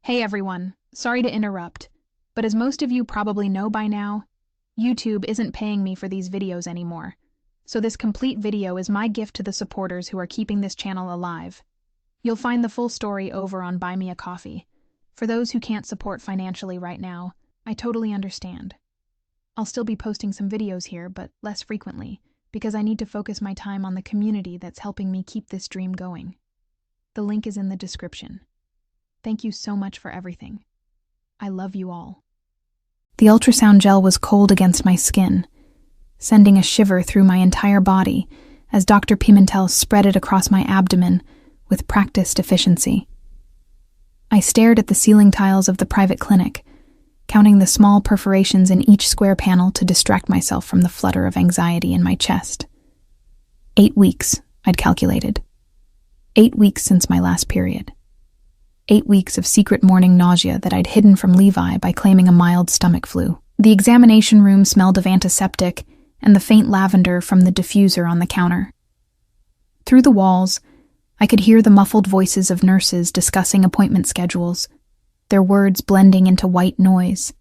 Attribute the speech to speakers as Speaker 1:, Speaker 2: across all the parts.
Speaker 1: Hey everyone, sorry to interrupt, but as most of you probably know by now, YouTube isn't paying me for these videos anymore. So this complete video is my gift to the supporters who are keeping this channel alive. You'll find the full story over on Buy Me a Coffee. For those who can't support financially right now, I totally understand. I'll still be posting some videos here, but less frequently, because I need to focus my time on the community that's helping me keep this dream going. The link is in the description. Thank you so much for everything. I love you all. The ultrasound gel was cold against my skin, sending a shiver through my entire body as Dr. Pimentel spread it across my abdomen with practiced efficiency. I stared at the ceiling tiles of the private clinic, counting the small perforations in each square panel to distract myself from the flutter of anxiety in my chest. 8 weeks, I'd calculated. 8 weeks since my last period. 8 weeks of secret morning nausea that I'd hidden from Levi by claiming a mild stomach flu. The examination room smelled of antiseptic and the faint lavender from the diffuser on the counter. Through the walls, I could hear the muffled voices of nurses discussing appointment schedules, their words blending into white noise.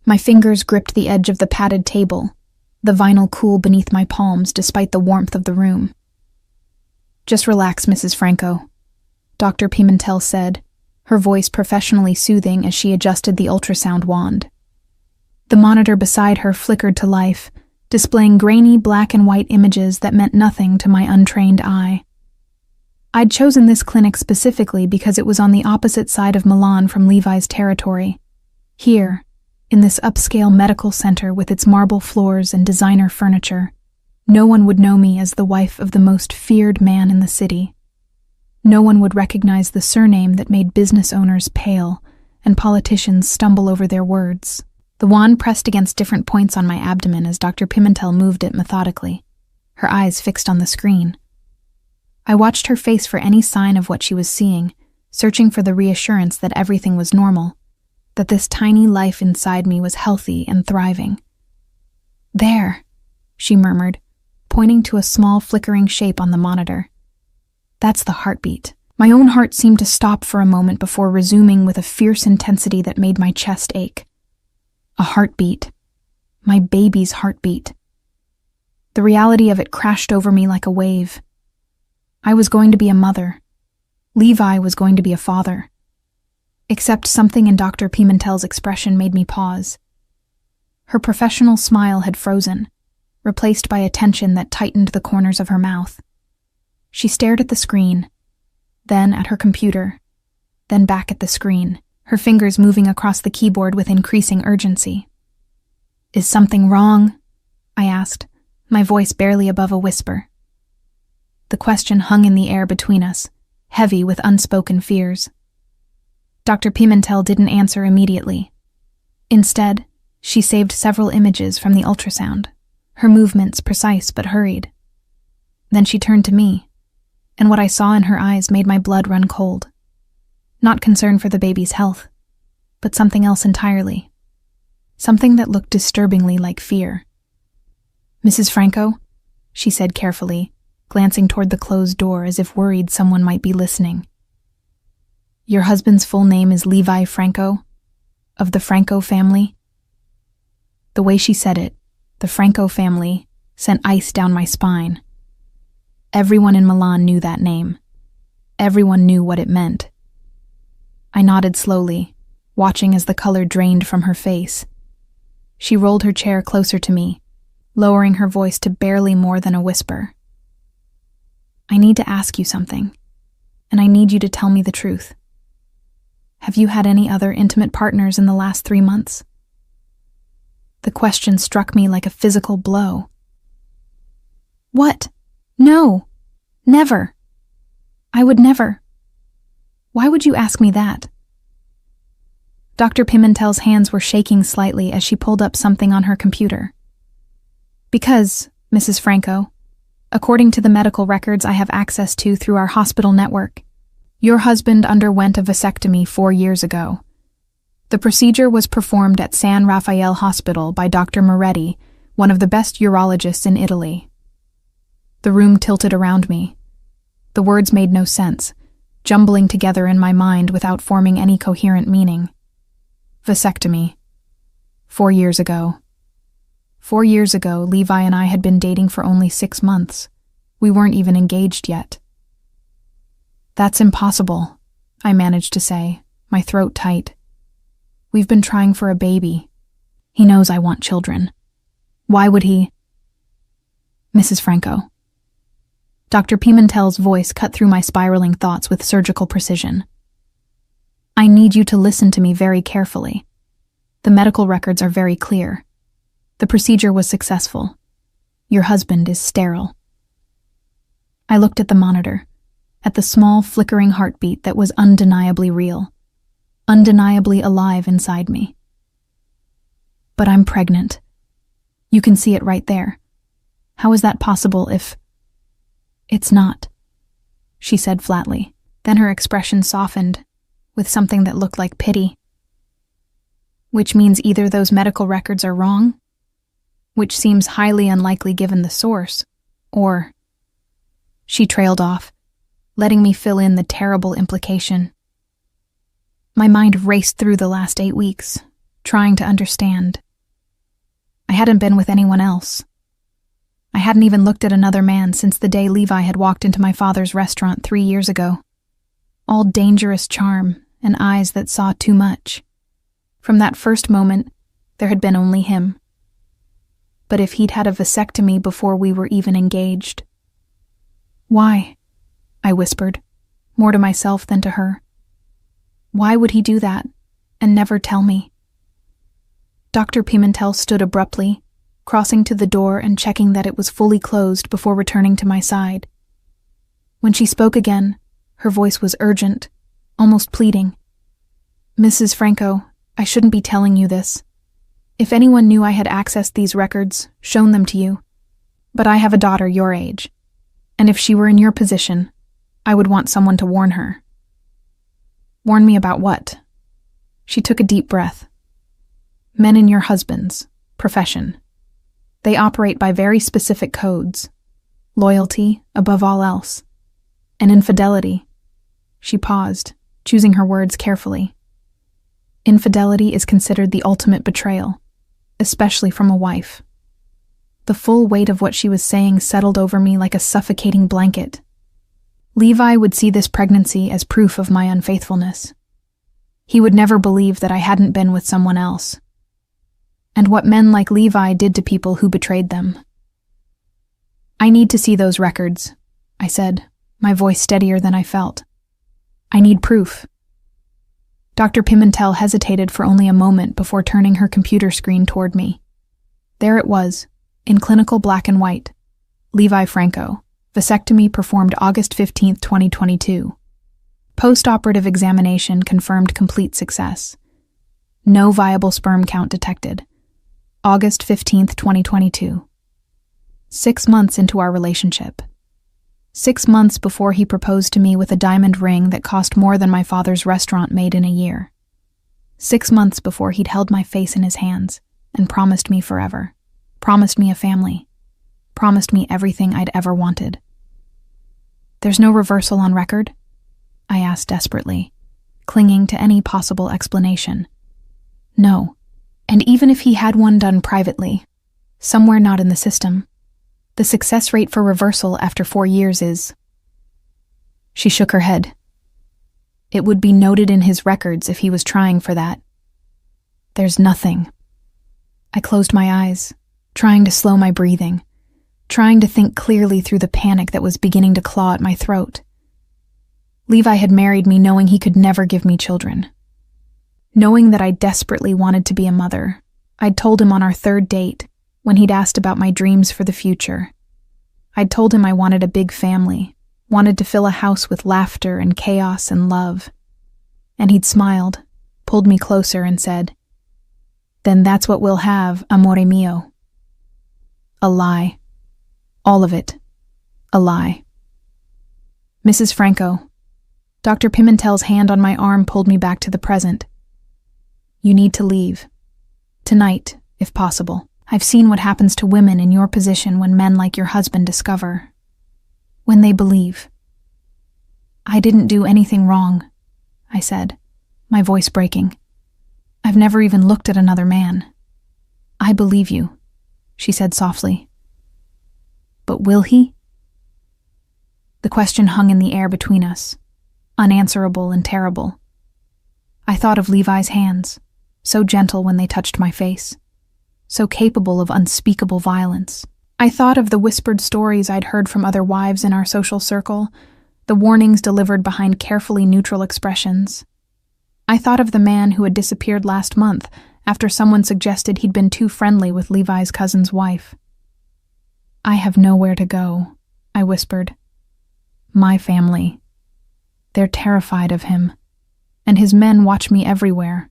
Speaker 1: My fingers gripped the edge of the padded table, the vinyl cool beneath my palms despite the warmth of the room. "Just relax, Mrs. Franco," Dr. Pimentel said, her voice professionally soothing as she adjusted the ultrasound wand. The monitor beside her flickered to life, displaying grainy black and white images that meant nothing to my untrained eye. I'd chosen this clinic specifically because it was on the opposite side of Milan from Levi's territory. Here, in this upscale medical center with its marble floors and designer furniture, no one would know me as the wife of the most feared man in the city. No one would recognize the surname that made business owners pale and politicians stumble over their words. The wand pressed against different points on my abdomen as Dr. Pimentel moved it methodically, her eyes fixed on the screen. I watched her face for any sign of what she was seeing, searching for the reassurance that everything was normal, that this tiny life inside me was healthy and thriving. "There," she murmured, pointing to a small flickering shape on the monitor. "That's the heartbeat." My own heart seemed to stop for a moment before resuming with a fierce intensity that made my chest ache. A heartbeat. My baby's heartbeat. The reality of it crashed over me like a wave. I was going to be a mother. Levi was going to be a father. Except something in Dr. Pimentel's expression made me pause. Her professional smile had frozen, replaced by a tension that tightened the corners of her mouth. She stared at the screen, then at her computer, then back at the screen, her fingers moving across the keyboard with increasing urgency. "Is something wrong?" I asked, my voice barely above a whisper. The question hung in the air between us, heavy with unspoken fears. Dr. Pimentel didn't answer immediately. Instead, she saved several images from the ultrasound, her movements precise but hurried. Then she turned to me, and what I saw in her eyes made my blood run cold. Not concern for the baby's health, but something else entirely. Something that looked disturbingly like fear. "Mrs. Franco," she said carefully, glancing toward the closed door as if worried someone might be listening. "Your husband's full name is Levi Franco, of the Franco family?" The way she said it, the Franco family, sent ice down my spine. Everyone in Milan knew that name. Everyone knew what it meant. I nodded slowly, watching as the color drained from her face. She rolled her chair closer to me, lowering her voice to barely more than a whisper. "I need to ask you something, and I need you to tell me the truth. Have you had any other intimate partners in the last 3 months?" The question struck me like a physical blow. "What? No, never. I would never. Why would you ask me that?" Dr. Pimentel's hands were shaking slightly as she pulled up something on her computer. "Because, Mrs. Franco, according to the medical records I have access to through our hospital network, your husband underwent a vasectomy 4 years ago. The procedure was performed at San Raffaele Hospital by Dr. Moretti, one of the best urologists in Italy." The room tilted around me. The words made no sense, jumbling together in my mind without forming any coherent meaning. Vasectomy. 4 years ago. 4 years ago, Levi and I had been dating for only 6 months. We weren't even engaged yet. "That's impossible," I managed to say, my throat tight. "We've been trying for a baby. He knows I want children. Why would he—" "Mrs. Franco." Dr. Pimentel's voice cut through my spiraling thoughts with surgical precision. "I need you to listen to me very carefully. The medical records are very clear. The procedure was successful. Your husband is sterile." I looked at the monitor, at the small, flickering heartbeat that was undeniably real, undeniably alive inside me. "But I'm pregnant. You can see it right there. How is that possible if—" "It's not," she said flatly. Then her expression softened, with something that looked like pity. "Which means either those medical records are wrong, which seems highly unlikely given the source, or—" She trailed off, letting me fill in the terrible implication. My mind raced through the last 8 weeks, trying to understand. I hadn't been with anyone else. I hadn't even looked at another man since the day Levi had walked into my father's restaurant 3 years ago. All dangerous charm and eyes that saw too much. From that first moment, there had been only him. But if he'd had a vasectomy before we were even engaged— "Why?" I whispered, more to myself than to her. "Why would he do that, and never tell me?" Dr. Pimentel stood abruptly, crossing to the door and checking that it was fully closed before returning to my side. When she spoke again, her voice was urgent, almost pleading. "Mrs. Franco, I shouldn't be telling you this. If anyone knew I had accessed these records, shown them to you. But I have a daughter your age, and if she were in your position, I would want someone to warn her." "Warn me about what?" She took a deep breath. "Men in your husband's profession. They operate by very specific codes. Loyalty, above all else. And infidelity." She paused, choosing her words carefully. "Infidelity is considered the ultimate betrayal, especially from a wife." The full weight of what she was saying settled over me like a suffocating blanket. Levi would see this pregnancy as proof of my unfaithfulness. He would never believe that I hadn't been with someone else. And what men like Levi did to people who betrayed them. "I need to see those records," I said, my voice steadier than I felt. "I need proof." Dr. Pimentel hesitated for only a moment before turning her computer screen toward me. There it was, in clinical black and white. Levi Franco, vasectomy performed August 15, 2022. Post-operative examination confirmed complete success. No viable sperm count detected. August 15, 2022. 6 months into our relationship. 6 months before he proposed to me with a diamond ring that cost more than my father's restaurant made in a year. 6 months before he'd held my face in his hands and promised me forever. Promised me a family. Promised me everything I'd ever wanted. "There's no reversal on record?" I asked desperately, clinging to any possible explanation. "No. And even if he had one done privately, somewhere not in the system, the success rate for reversal after 4 years is—" She shook her head. "It would be noted in his records if he was trying for that. There's nothing." I closed my eyes, trying to slow my breathing, trying to think clearly through the panic that was beginning to claw at my throat. Levi had married me knowing he could never give me children. Knowing that I desperately wanted to be a mother, I'd told him on our 3rd date, when he'd asked about my dreams for the future. I'd told him I wanted a big family, wanted to fill a house with laughter and chaos and love. And he'd smiled, pulled me closer and said, "Then that's what we'll have, amore mio." A lie. All of it. A lie. "Mrs. Franco." Dr. Pimentel's hand on my arm pulled me back to the present. "You need to leave. Tonight, if possible. I've seen what happens to women in your position when men like your husband discover. When they believe." "I didn't do anything wrong," I said, my voice breaking. "I've never even looked at another man." "I believe you," she said softly. "But will he?" The question hung in the air between us, unanswerable and terrible. I thought of Levi's hands, so gentle when they touched my face, so capable of unspeakable violence. I thought of the whispered stories I'd heard from other wives in our social circle, the warnings delivered behind carefully neutral expressions. I thought of the man who had disappeared last month after someone suggested he'd been too friendly with Levi's cousin's wife. "I have nowhere to go," I whispered. "My family. They're terrified of him, and his men watch me everywhere.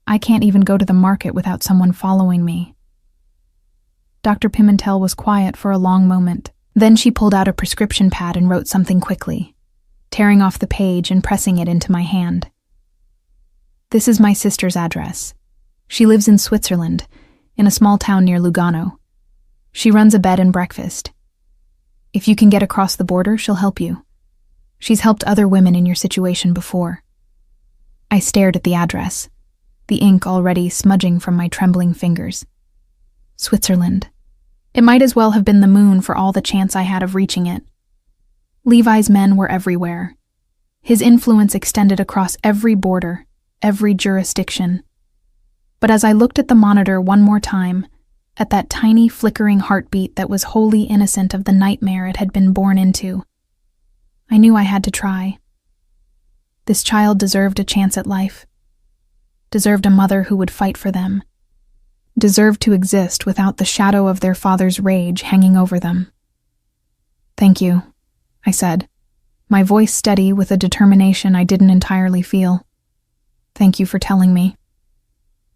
Speaker 1: I can't even go to the market without someone following me." Dr. Pimentel was quiet for a long moment. Then she pulled out a prescription pad and wrote something quickly, tearing off the page and pressing it into my hand. "This is my sister's address. She lives in Switzerland, in a small town near Lugano. She runs a bed and breakfast. If you can get across the border, she'll help you. She's helped other women in your situation before." I stared at the address, the ink already smudging from my trembling fingers. Switzerland. It might as well have been the moon for all the chance I had of reaching it. Levi's men were everywhere. His influence extended across every border, every jurisdiction. But as I looked at the monitor one more time, at that tiny flickering heartbeat that was wholly innocent of the nightmare it had been born into, I knew I had to try. This child deserved a chance at life, deserved a mother who would fight for them, deserved to exist without the shadow of their father's rage hanging over them. "Thank you," I said, my voice steady with a determination I didn't entirely feel. "Thank you for telling me."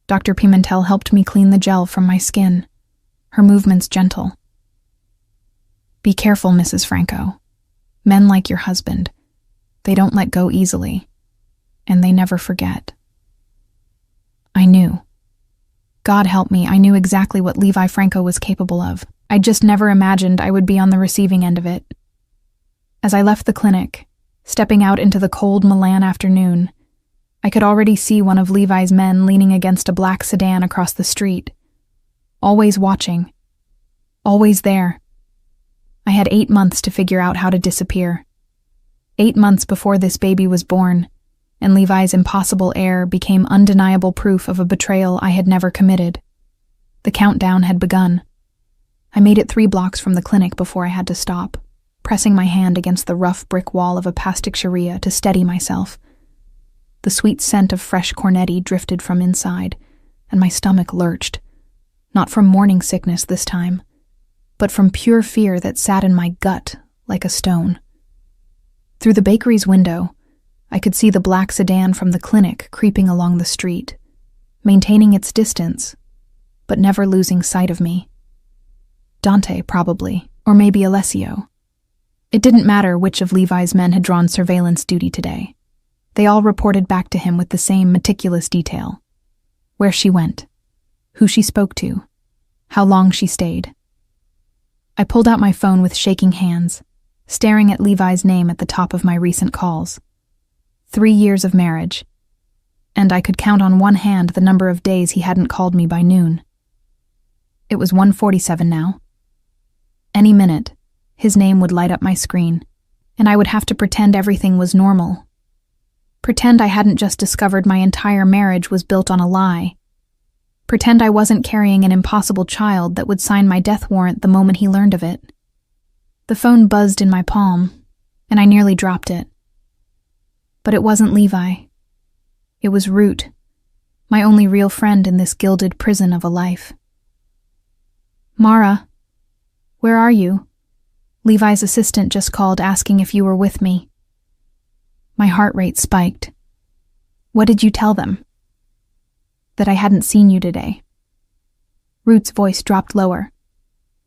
Speaker 1: Dr. Pimentel helped me clean the gel from my skin, her movements gentle. "Be careful, Mrs. Franco. Men like your husband, they don't let go easily, and they never forget." I knew. God help me, I knew exactly what Levi Franco was capable of. I just never imagined I would be on the receiving end of it. As I left the clinic, stepping out into the cold Milan afternoon, I could already see one of Levi's men leaning against a black sedan across the street. Always watching. Always there. I had 8 months to figure out how to disappear. 8 months before this baby was born, and Levi's impossible heir became undeniable proof of a betrayal I had never committed. The countdown had begun. I made it 3 blocks from the clinic before I had to stop, pressing my hand against the rough brick wall of a pasticceria to steady myself. The sweet scent of fresh cornetti drifted from inside, and my stomach lurched, not from morning sickness this time, but from pure fear that sat in my gut like a stone. Through the bakery's window, I could see the black sedan from the clinic creeping along the street, maintaining its distance, but never losing sight of me. Dante, probably, or maybe Alessio. It didn't matter which of Levi's men had drawn surveillance duty today. They all reported back to him with the same meticulous detail. Where she went, who she spoke to, how long she stayed. I pulled out my phone with shaking hands, staring at Levi's name at the top of my recent calls. 3 years of marriage, and I could count on one hand the number of days he hadn't called me by noon. It was 1:47 now. Any minute, his name would light up my screen, and I would have to pretend everything was normal. Pretend I hadn't just discovered my entire marriage was built on a lie. Pretend I wasn't carrying an impossible child that would sign my death warrant the moment he learned of it. The phone buzzed in my palm, and I nearly dropped it. But it wasn't Levi. It was Root, my only real friend in this gilded prison of a life. "Mara, where are you? Levi's assistant just called asking if you were with me." My heart rate spiked. "What did you tell them?" "That I hadn't seen you today." Root's voice dropped lower.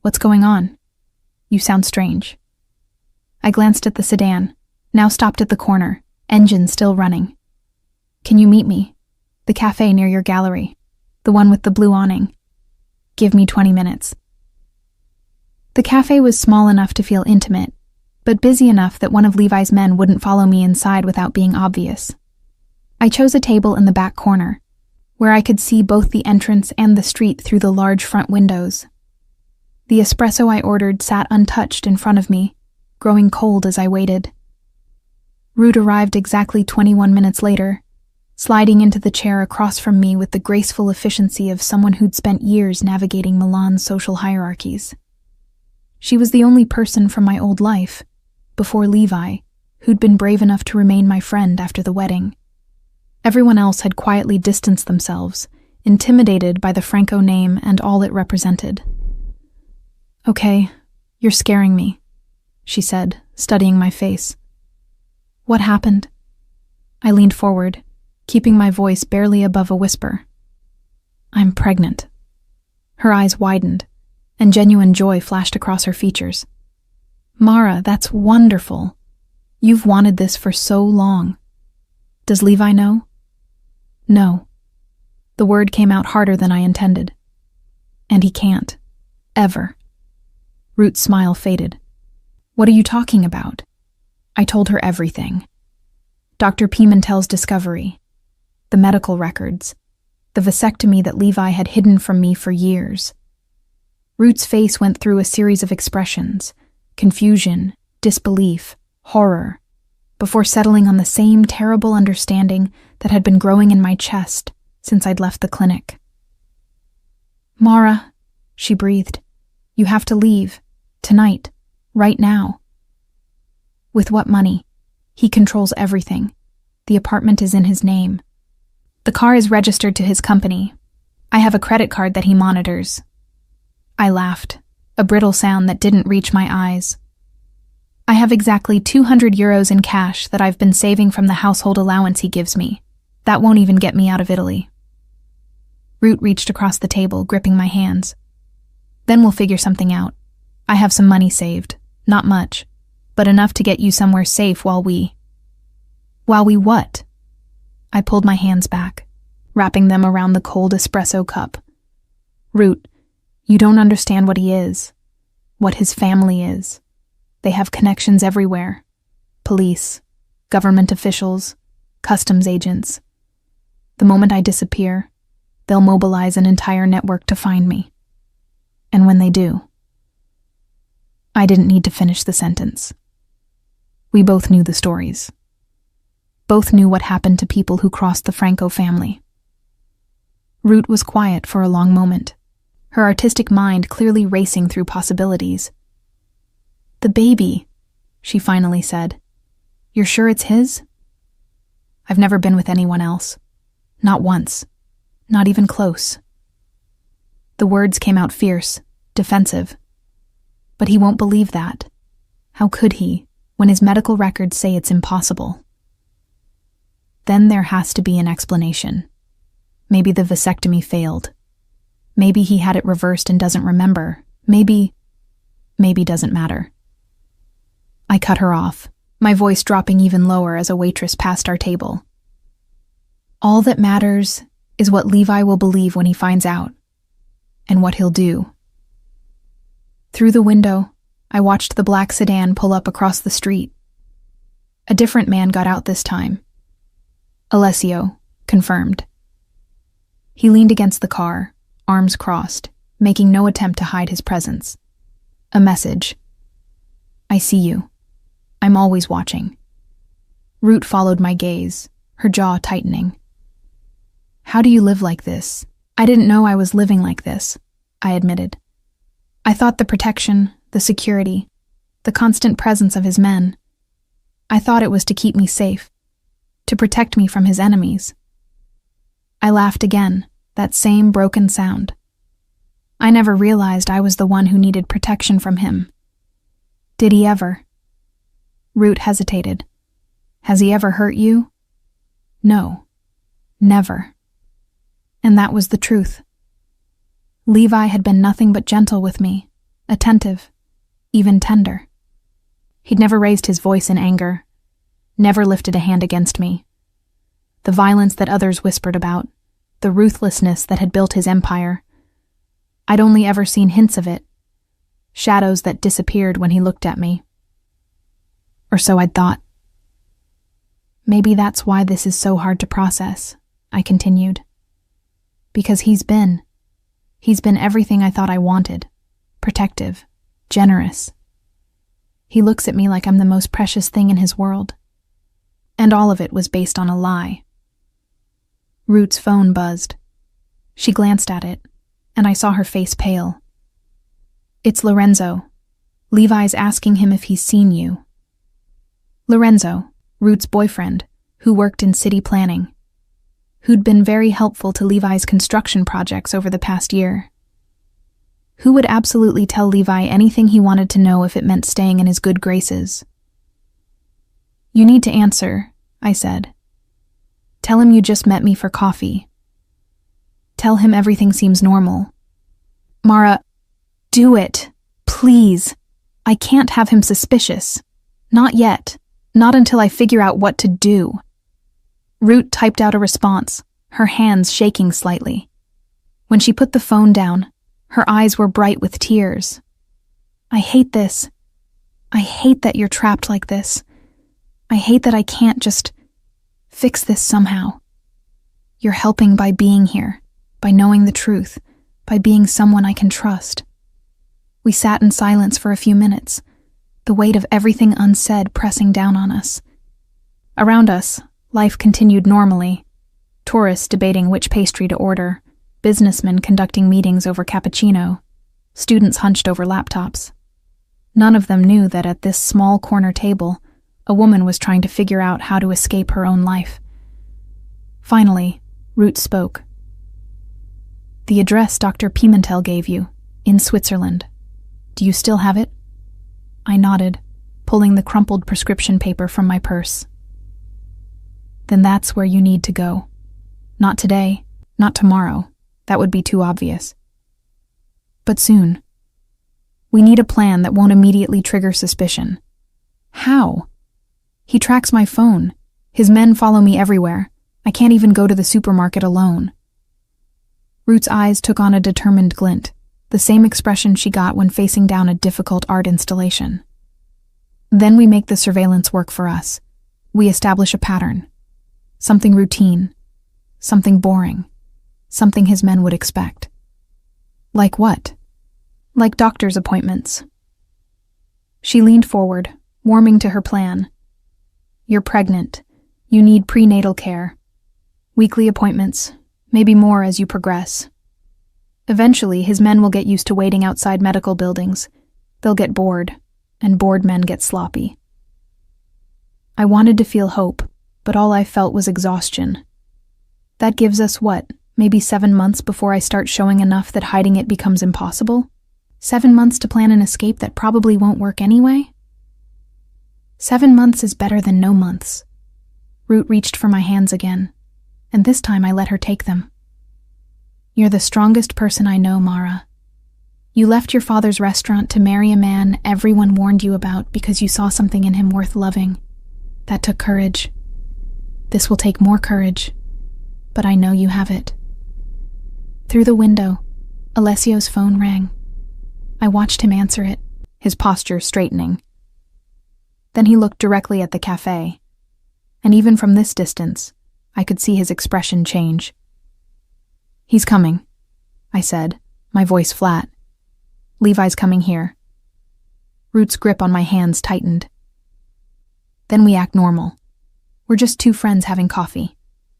Speaker 1: "What's going on? You sound strange." I glanced at the sedan, now stopped at the corner, engine still running. "Can you meet me? The cafe near your gallery, the one with the blue awning. Give me 20 minutes. The cafe was small enough to feel intimate, but busy enough that one of Levi's men wouldn't follow me inside without being obvious. I chose a table in the back corner, where I could see both the entrance and the street through the large front windows. The espresso I ordered sat untouched in front of me, growing cold as I waited. Root arrived exactly 21 minutes later, sliding into the chair across from me with the graceful efficiency of someone who'd spent years navigating Milan's social hierarchies. She was the only person from my old life, before Levi, who'd been brave enough to remain my friend after the wedding. Everyone else had quietly distanced themselves, intimidated by the Franco name and all it represented. "Okay, you're scaring me," she said, studying my face. "What happened?" I leaned forward, keeping my voice barely above a whisper. "I'm pregnant." Her eyes widened, and genuine joy flashed across her features. "Mara, that's wonderful. You've wanted this for so long. Does Levi know?" "No." The word came out harder than I intended. "And he can't. Ever." Root's smile faded. "What are you talking about?" I told her everything. Dr. Pimentel's discovery, the medical records, the vasectomy that Levi had hidden from me for years. Root's face went through a series of expressions: confusion, disbelief, horror, before settling on the same terrible understanding that had been growing in my chest since I'd left the clinic. "Mara," she breathed, "you have to leave. Tonight. Right now." "With what money? He controls everything. The apartment is in his name. The car is registered to his company. I have a credit card that he monitors." I laughed, a brittle sound that didn't reach my eyes. "I have exactly 200 euros in cash that I've been saving from the household allowance he gives me. That won't even get me out of Italy." Root reached across the table, gripping my hands. "Then we'll figure something out. I have some money saved. Not much, but enough to get you somewhere safe while we..." "While we what?" I pulled my hands back, wrapping them around the cold espresso cup. "Root, you don't understand what he is, what his family is. They have connections everywhere. Police, government officials, customs agents. The moment I disappear, they'll mobilize an entire network to find me. And when they do..." I didn't need to finish the sentence. We both knew the stories. Both knew what happened to people who crossed the Franco family. Root was quiet for a long moment, her artistic mind clearly racing through possibilities. "The baby," she finally said. "You're sure it's his?" "I've never been with anyone else. Not once. Not even close." The words came out fierce, defensive. But he won't believe that. How could he, when his medical records say it's impossible? Then there has to be an explanation. Maybe the vasectomy failed. Maybe he had it reversed and doesn't remember. Maybe doesn't matter. I cut her off, my voice dropping even lower as a waitress passed our table. "All that matters is what Levi will believe when he finds out, and what he'll do." Through the window, I watched the black sedan pull up across the street. A different man got out this time. Alessio, confirmed. He leaned against the car, arms crossed, making no attempt to hide his presence. A message. "I see you. I'm always watching." Root followed my gaze, her jaw tightening. "How do you live like this?" "I didn't know I was living like this," I admitted. "I thought the protection, the security, the constant presence of his men. I thought it was to keep me safe, to protect me from his enemies." I laughed again, that same broken sound. I never realized I was the one who needed protection from him. Did he ever? Root hesitated. "Has he ever hurt you?" "No, never." And that was the truth. Levi had been nothing but gentle with me, attentive, even tender. He'd never raised his voice in anger, never lifted a hand against me. The violence that others whispered about, the ruthlessness that had built his empire, I'd only ever seen hints of it, shadows that disappeared when he looked at me. Or so I'd thought. Maybe that's why this is so hard to process, I continued. Because he's been everything I thought I wanted. Protective, generous. He looks at me like I'm the most precious thing in his world. And all of it was based on a lie. Ruth's phone buzzed. She glanced at it, and I saw her face pale. It's Lorenzo. Levi's asking him if he's seen you. Lorenzo, Ruth's boyfriend, who worked in city planning, who'd been very helpful to Levi's construction projects over the past year. Who would absolutely tell Levi anything he wanted to know if it meant staying in his good graces. You need to answer, I said. Tell him you just met me for coffee. Tell him everything seems normal. Mara, do it, please. I can't have him suspicious. Not yet. Not until I figure out what to do. Ruth typed out a response, her hands shaking slightly. When she put the phone down, her eyes were bright with tears. I hate this. I hate that you're trapped like this. I hate that I can't just fix this somehow. You're helping by being here, by knowing the truth, by being someone I can trust. We sat in silence for a few minutes, the weight of everything unsaid pressing down on us. Around us, life continued normally. Tourists debating which pastry to order, businessmen conducting meetings over cappuccino, students hunched over laptops. None of them knew that at this small corner table, a woman was trying to figure out how to escape her own life. Finally, Ruth spoke. The address Dr. Pimentel gave you, in Switzerland. Do you still have it? I nodded, pulling the crumpled prescription paper from my purse. Then that's where you need to go. Not today, not tomorrow. That would be too obvious. But soon. We need a plan that won't immediately trigger suspicion. How? He tracks my phone. His men follow me everywhere. I can't even go to the supermarket alone. Ruth's eyes took on a determined glint, the same expression she got when facing down a difficult art installation. Then we make the surveillance work for us. We establish a pattern. Something routine. Something boring. Something his men would expect. Like what? Like doctor's appointments. She leaned forward, warming to her plan. You're pregnant. You need prenatal care. Weekly appointments, maybe more as you progress. Eventually, his men will get used to waiting outside medical buildings. They'll get bored, and bored men get sloppy. I wanted to feel hope, but all I felt was exhaustion. That gives us what, maybe 7 months before I start showing enough that hiding it becomes impossible? 7 months to plan an escape that probably won't work anyway? 7 months is better than no months. Ruth reached for my hands again, and this time I let her take them. You're the strongest person I know, Mara. You left your father's restaurant to marry a man everyone warned you about because you saw something in him worth loving. That took courage. This will take more courage, but I know you have it. Through the window, Alessio's phone rang. I watched him answer it, his posture straightening. Then he looked directly at the cafe, and even from this distance, I could see his expression change. He's coming, I said, my voice flat. Levi's coming here. Ruth's grip on my hands tightened. Then we act normal. We're just two friends having coffee.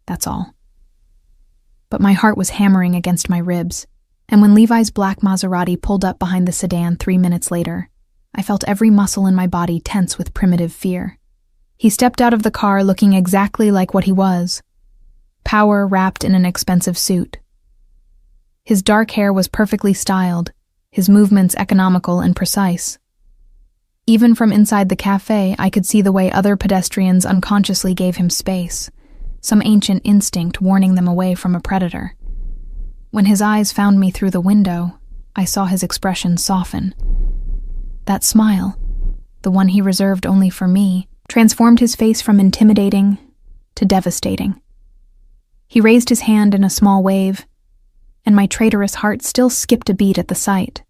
Speaker 1: That's all. But my heart was hammering against my ribs, and when Levi's black Maserati pulled up behind the sedan 3 minutes later, I felt every muscle in my body tense with primitive fear. He stepped out of the car looking exactly like what he was. Power wrapped in an expensive suit. His dark hair was perfectly styled, his movements economical and precise. Even from inside the cafe, I could see the way other pedestrians unconsciously gave him space, some ancient instinct warning them away from a predator. When his eyes found me through the window, I saw his expression soften. That smile, the one he reserved only for me, transformed his face from intimidating to devastating. He raised his hand in a small wave, and my traitorous heart still skipped a beat at the sight.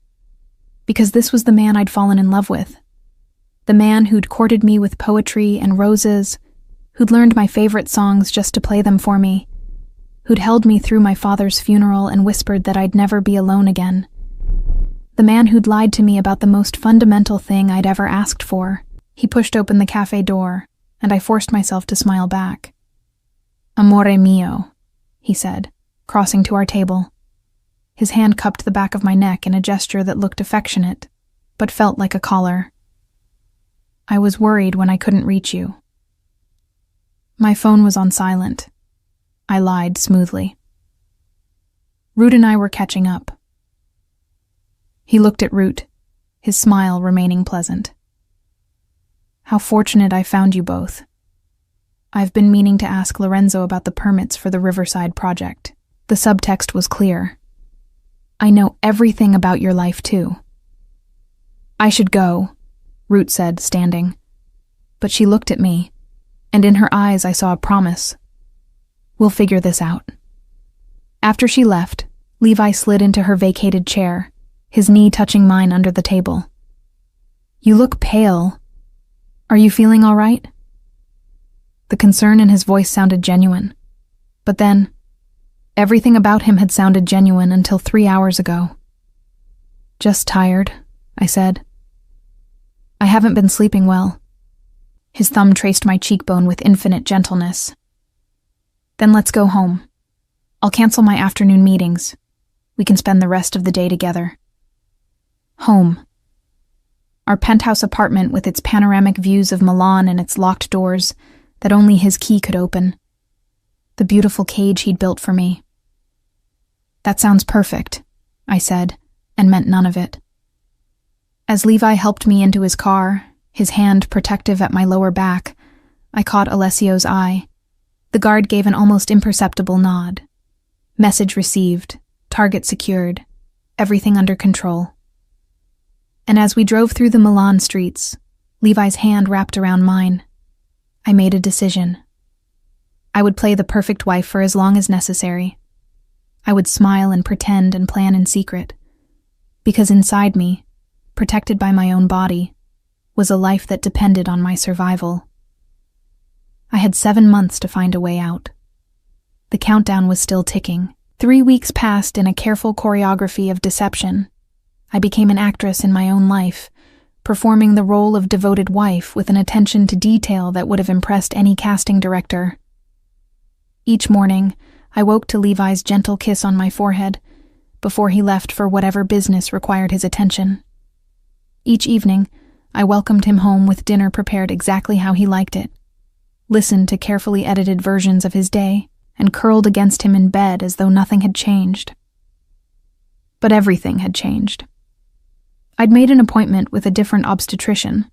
Speaker 1: Because this was the man I'd fallen in love with. The man who'd courted me with poetry and roses, who'd learned my favorite songs just to play them for me, who'd held me through my father's funeral and whispered that I'd never be alone again. The man who'd lied to me about the most fundamental thing I'd ever asked for. He pushed open the cafe door, and I forced myself to smile back. "Amore mio," he said, crossing to our table. His hand cupped the back of my neck in a gesture that looked affectionate, but felt like a collar. "I was worried when I couldn't reach you." My phone was on silent. I lied smoothly. Root and I were catching up. He looked at Root, his smile remaining pleasant. "How fortunate I found you both. I've been meaning to ask Lorenzo about the permits for the Riverside project." The subtext was clear. "I know everything about your life, too." "I should go," Root said, standing. But she looked at me, and in her eyes I saw a promise. "We'll figure this out." After she left, Levi slid into her vacated chair, his knee touching mine under the table. "You look pale. Are you feeling all right?" The concern in his voice sounded genuine. But then, everything about him had sounded genuine until 3 hours ago. "Just tired," I said. "I haven't been sleeping well." His thumb traced my cheekbone with infinite gentleness. "Then let's go home. I'll cancel my afternoon meetings. We can spend the rest of the day together." Home. Our penthouse apartment with its panoramic views of Milan and its locked doors that only his key could open. The beautiful cage he'd built for me. "That sounds perfect," I said, and meant none of it. As Levi helped me into his car, his hand protective at my lower back, I caught Alessio's eye. The guard gave an almost imperceptible nod. Message received, target secured, everything under control. And as we drove through the Milan streets, Levi's hand wrapped around mine, I made a decision. I would play the perfect wife for as long as necessary. I would smile and pretend and plan in secret, because inside me, protected by my own body, was a life that depended on my survival. I had 7 months to find a way out. The countdown was still ticking. 3 weeks passed in a careful choreography of deception. I became an actress in my own life, performing the role of devoted wife with an attention to detail that would have impressed any casting director. Each morning, I woke to Levi's gentle kiss on my forehead before he left for whatever business required his attention. Each evening, I welcomed him home with dinner prepared exactly how he liked it, listened to carefully edited versions of his day, and curled against him in bed as though nothing had changed. But everything had changed. I'd made an appointment with a different obstetrician,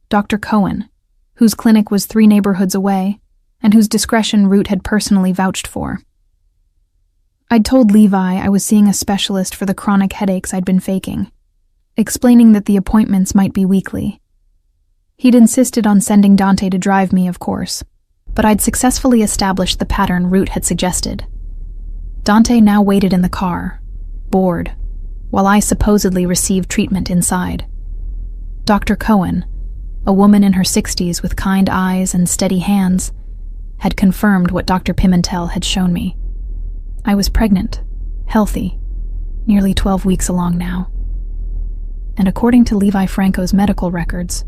Speaker 1: Dr. Cohen, whose clinic was 3 neighborhoods away, and whose discretion Root had personally vouched for. I'd told Levi I was seeing a specialist for the chronic headaches I'd been faking, explaining that the appointments might be weekly. He'd insisted on sending Dante to drive me, of course, but I'd successfully established the pattern Root had suggested. Dante now waited in the car, bored, while I supposedly received treatment inside. Dr. Cohen, a woman in her 60s with kind eyes and steady hands, had confirmed what Dr. Pimentel had shown me. I was pregnant, healthy, nearly 12 weeks along now. And according to Levi Franco's medical records,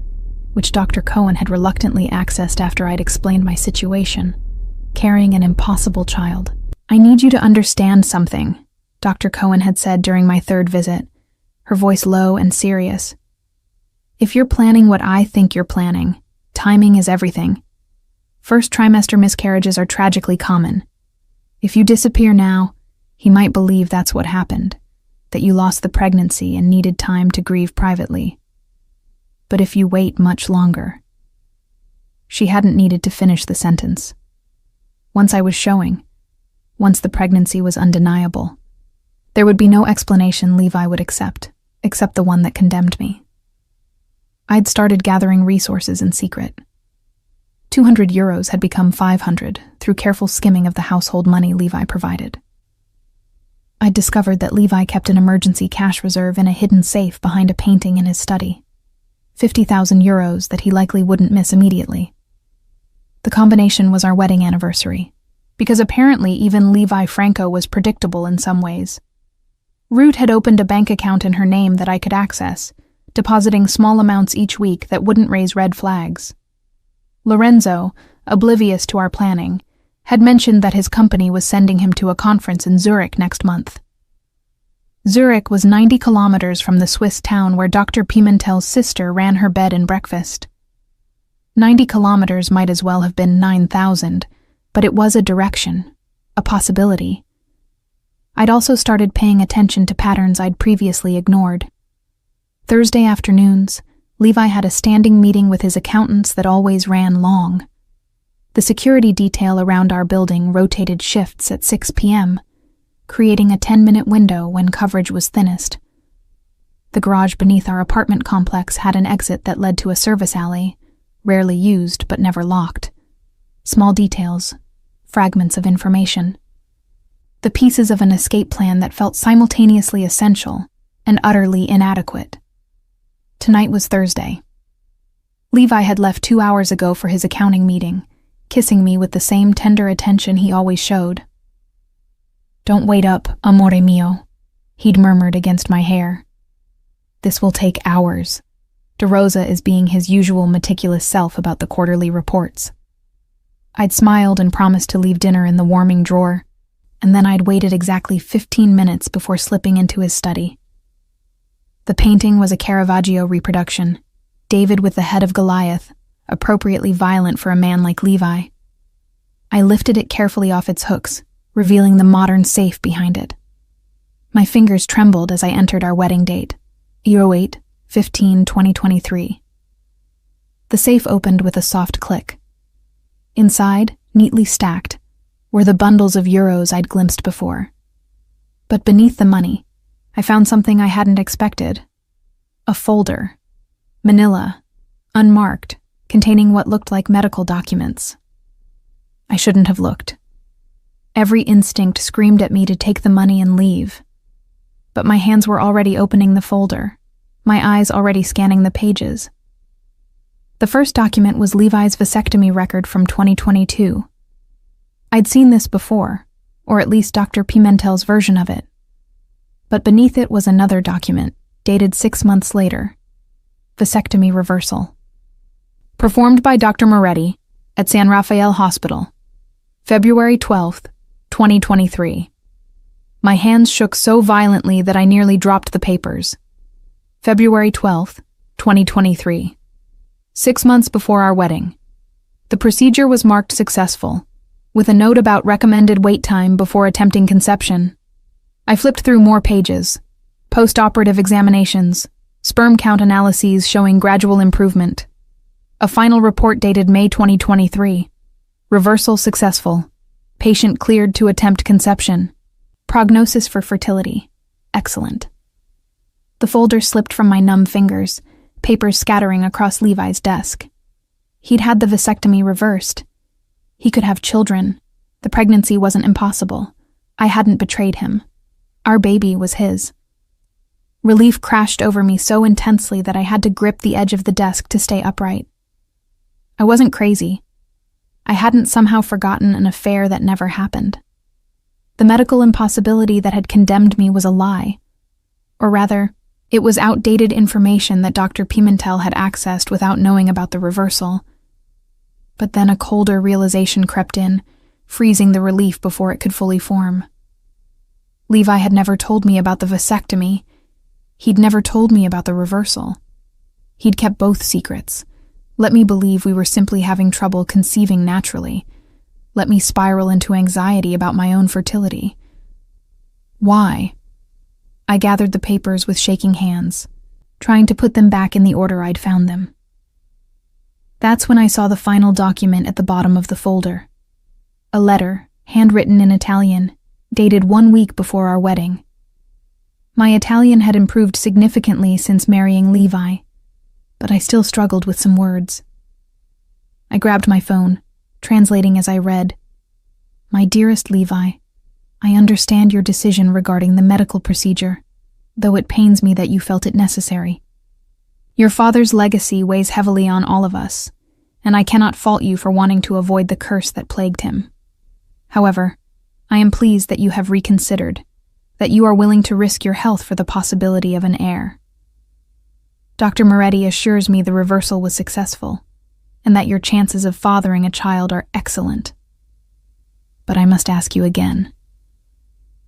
Speaker 1: which Dr. Cohen had reluctantly accessed after I'd explained my situation, carrying an impossible child. "I need you to understand something," Dr. Cohen had said during my 3rd visit, her voice low and serious. "If you're planning what I think you're planning, timing is everything. First trimester miscarriages are tragically common. If you disappear now, he might believe that's what happened, that you lost the pregnancy and needed time to grieve privately. But if you wait much longer..." She hadn't needed to finish the sentence. Once I was showing, once the pregnancy was undeniable, there would be no explanation Levi would accept, except the one that condemned me. I'd started gathering resources in secret. 200 euros had become 500 through careful skimming of the household money Levi provided. I'd discovered that Levi kept an emergency cash reserve in a hidden safe behind a painting in his study. 50,000 euros that he likely wouldn't miss immediately. The combination was our wedding anniversary, because apparently even Levi Franco was predictable in some ways. Ruth had opened a bank account in her name that I could access, depositing small amounts each week that wouldn't raise red flags. Lorenzo, oblivious to our planning, had mentioned that his company was sending him to a conference in Zurich next month. Zurich was 90 kilometers from the Swiss town where Dr. Pimentel's sister ran her bed and breakfast. 90 kilometers might as well have been 9,000, but it was a direction, a possibility. I'd also started paying attention to patterns I'd previously ignored. Thursday afternoons, Levi had a standing meeting with his accountants that always ran long. The security detail around our building rotated shifts at 6 p.m., creating a 10-minute window when coverage was thinnest. The garage beneath our apartment complex had an exit that led to a service alley, rarely used but never locked. Small details, fragments of information. The pieces of an escape plan that felt simultaneously essential and utterly inadequate. Tonight was Thursday. Levi had left 2 hours ago for his accounting meeting, kissing me with the same tender attention he always showed. "Don't wait up, amore mio," he'd murmured against my hair. "This will take hours." De Rosa is being his usual meticulous self about the quarterly reports. I'd smiled and promised to leave dinner in the warming drawer, and then I'd waited exactly 15 minutes before slipping into his study. The painting was a Caravaggio reproduction, David with the head of Goliath, appropriately violent for a man like Levi. I lifted it carefully off its hooks, revealing the modern safe behind it. My fingers trembled as I entered our wedding date, 08/15/2023. The safe opened with a soft click. Inside, neatly stacked, were the bundles of euros I'd glimpsed before. But beneath the money, I found something I hadn't expected. A folder. Manila, unmarked, containing what looked like medical documents. I shouldn't have looked. Every instinct screamed at me to take the money and leave. But my hands were already opening the folder, my eyes already scanning the pages. The first document was Levi's vasectomy record from 2022. I'd seen this before, or at least Dr. Pimentel's version of it. But beneath it was another document, dated 6 months later. Vasectomy reversal. Performed by Dr. Moretti at San Rafael Hospital. February 12th, 2023. My hands shook so violently that I nearly dropped the papers. February 12th, 2023. 6 months before our wedding. The procedure was marked successful, with a note about recommended wait time before attempting conception. I flipped through more pages. Post-operative examinations, sperm count analyses showing gradual improvement. A final report dated May 2023. Reversal successful. Patient cleared to attempt conception. Prognosis for fertility. Excellent. The folder slipped from my numb fingers, papers scattering across Levi's desk. He'd had the vasectomy reversed. He could have children. The pregnancy wasn't impossible. I hadn't betrayed him. Our baby was his. Relief crashed over me so intensely that I had to grip the edge of the desk to stay upright. I wasn't crazy. I hadn't somehow forgotten an affair that never happened. The medical impossibility that had condemned me was a lie. Or rather, it was outdated information that Dr. Pimentel had accessed without knowing about the reversal. But then a colder realization crept in, freezing the relief before it could fully form. Levi had never told me about the vasectomy. He'd never told me about the reversal. He'd kept both secrets. Let me believe we were simply having trouble conceiving naturally. Let me spiral into anxiety about my own fertility. Why? I gathered the papers with shaking hands, trying to put them back in the order I'd found them. That's when I saw the final document at the bottom of the folder. A letter, handwritten in Italian, dated 1 week before our wedding. My Italian had improved significantly since marrying Levi, but I still struggled with some words. I grabbed my phone, translating as I read. "My dearest Levi, I understand your decision regarding the medical procedure, though it pains me that you felt it necessary. Your father's legacy weighs heavily on all of us, and I cannot fault you for wanting to avoid the curse that plagued him. However, I am pleased that you have reconsidered, that you are willing to risk your health for the possibility of an heir. Dr. Moretti assures me the reversal was successful, and that your chances of fathering a child are excellent. But I must ask you again,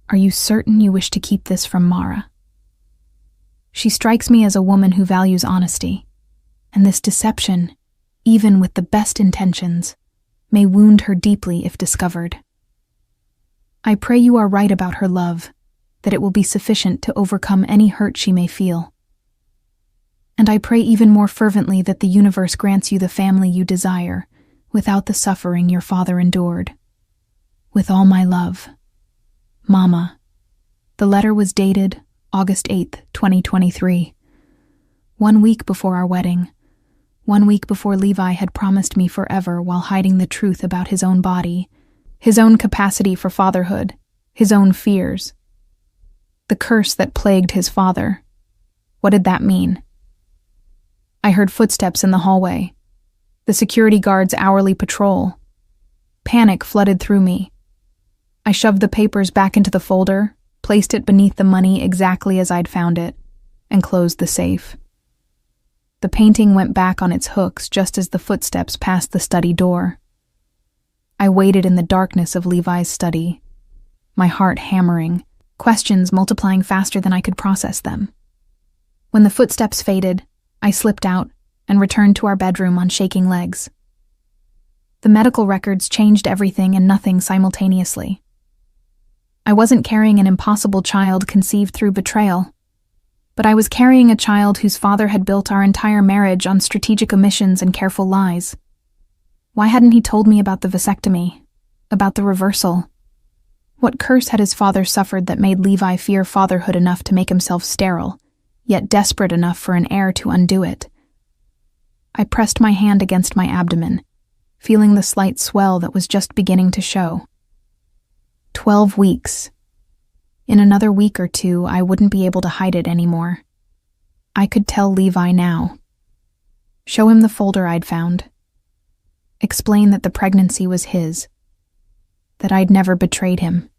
Speaker 1: are you certain you wish to keep this from Mara? She strikes me as a woman who values honesty, and this deception, even with the best intentions, may wound her deeply if discovered. I pray you are right about her love, that it will be sufficient to overcome any hurt she may feel. And I pray even more fervently that the universe grants you the family you desire, without the suffering your father endured. With all my love, Mama. The letter was dated August 8th, 2023. 1 week before our wedding. 1 week before Levi had promised me forever while hiding the truth about his own body, his own capacity for fatherhood, his own fears. The curse that plagued his father. What did that mean? I heard footsteps in the hallway. The security guard's hourly patrol. Panic flooded through me. I shoved the papers back into the folder, placed it beneath the money exactly as I'd found it, and closed the safe. The painting went back on its hooks just as the footsteps passed the study door. I waited in the darkness of Levi's study, my heart hammering, questions multiplying faster than I could process them. When the footsteps faded, I slipped out and returned to our bedroom on shaking legs. The medical records changed everything and nothing simultaneously. I wasn't carrying an impossible child conceived through betrayal, but I was carrying a child whose father had built our entire marriage on strategic omissions and careful lies. Why hadn't he told me about the vasectomy, about the reversal? What curse had his father suffered that made Levi fear fatherhood enough to make himself sterile, yet desperate enough for an heir to undo it? I pressed my hand against my abdomen, feeling the slight swell that was just beginning to show. 12 weeks. In another week or two, I wouldn't be able to hide it anymore. I could tell Levi now. Show him the folder I'd found. Explain that the pregnancy was his. That I'd never betrayed him.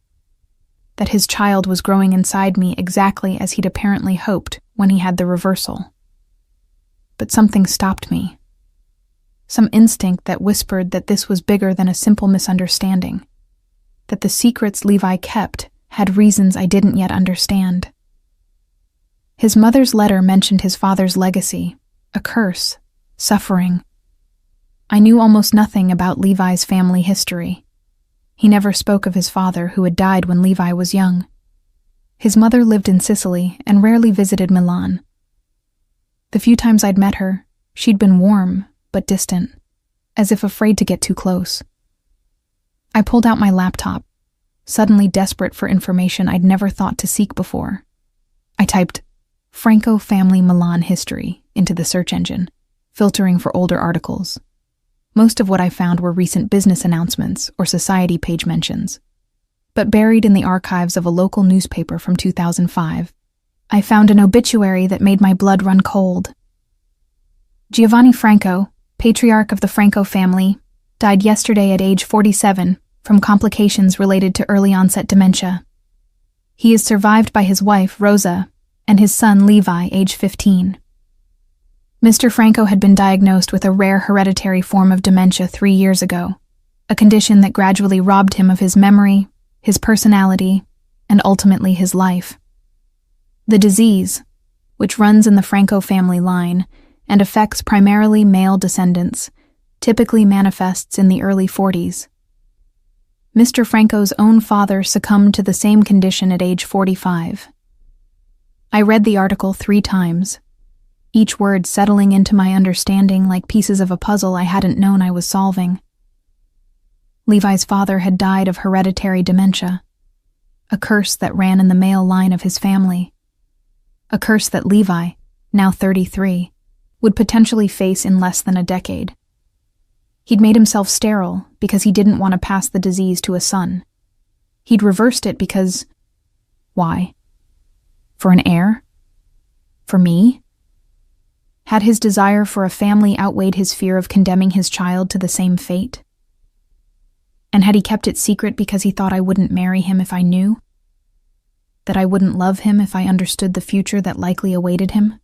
Speaker 1: That his child was growing inside me exactly as he'd apparently hoped when he had the reversal. But something stopped me. Some instinct that whispered that this was bigger than a simple misunderstanding. That the secrets Levi kept had reasons I didn't yet understand. His mother's letter mentioned his father's legacy, a curse, suffering. I knew almost nothing about Levi's family history. He never spoke of his father, who had died when Levi was young. His mother lived in Sicily and rarely visited Milan. The few times I'd met her, she'd been warm but distant, as if afraid to get too close. I pulled out my laptop, suddenly desperate for information I'd never thought to seek before. I typed Franco family Milan history into the search engine, filtering for older articles. Most of what I found were recent business announcements or society page mentions. But buried in the archives of a local newspaper from 2005, I found an obituary that made my blood run cold. Giovanni Franco, patriarch of the Franco family, died yesterday at age 47 from complications related to early-onset dementia. He is survived by his wife, Rosa, and his son, Levi, age 15. Mr. Franco had been diagnosed with a rare hereditary form of dementia 3 years ago, a condition that gradually robbed him of his memory, his personality, and ultimately his life. The disease, which runs in the Franco family line and affects primarily male descendants, typically manifests in the early 40s. Mr. Franco's own father succumbed to the same condition at age 45. I read the article 3 times, each word settling into my understanding like pieces of a puzzle I hadn't known I was solving. Levi's father had died of hereditary dementia, a curse that ran in the male line of his family, a curse that Levi, now 33, would potentially face in less than a decade. He'd made himself sterile because he didn't want to pass the disease to a son. He'd reversed it because... why? For an heir? For me? Had his desire for a family outweighed his fear of condemning his child to the same fate? And had he kept it secret because he thought I wouldn't marry him if I knew? That I wouldn't love him if I understood the future that likely awaited him?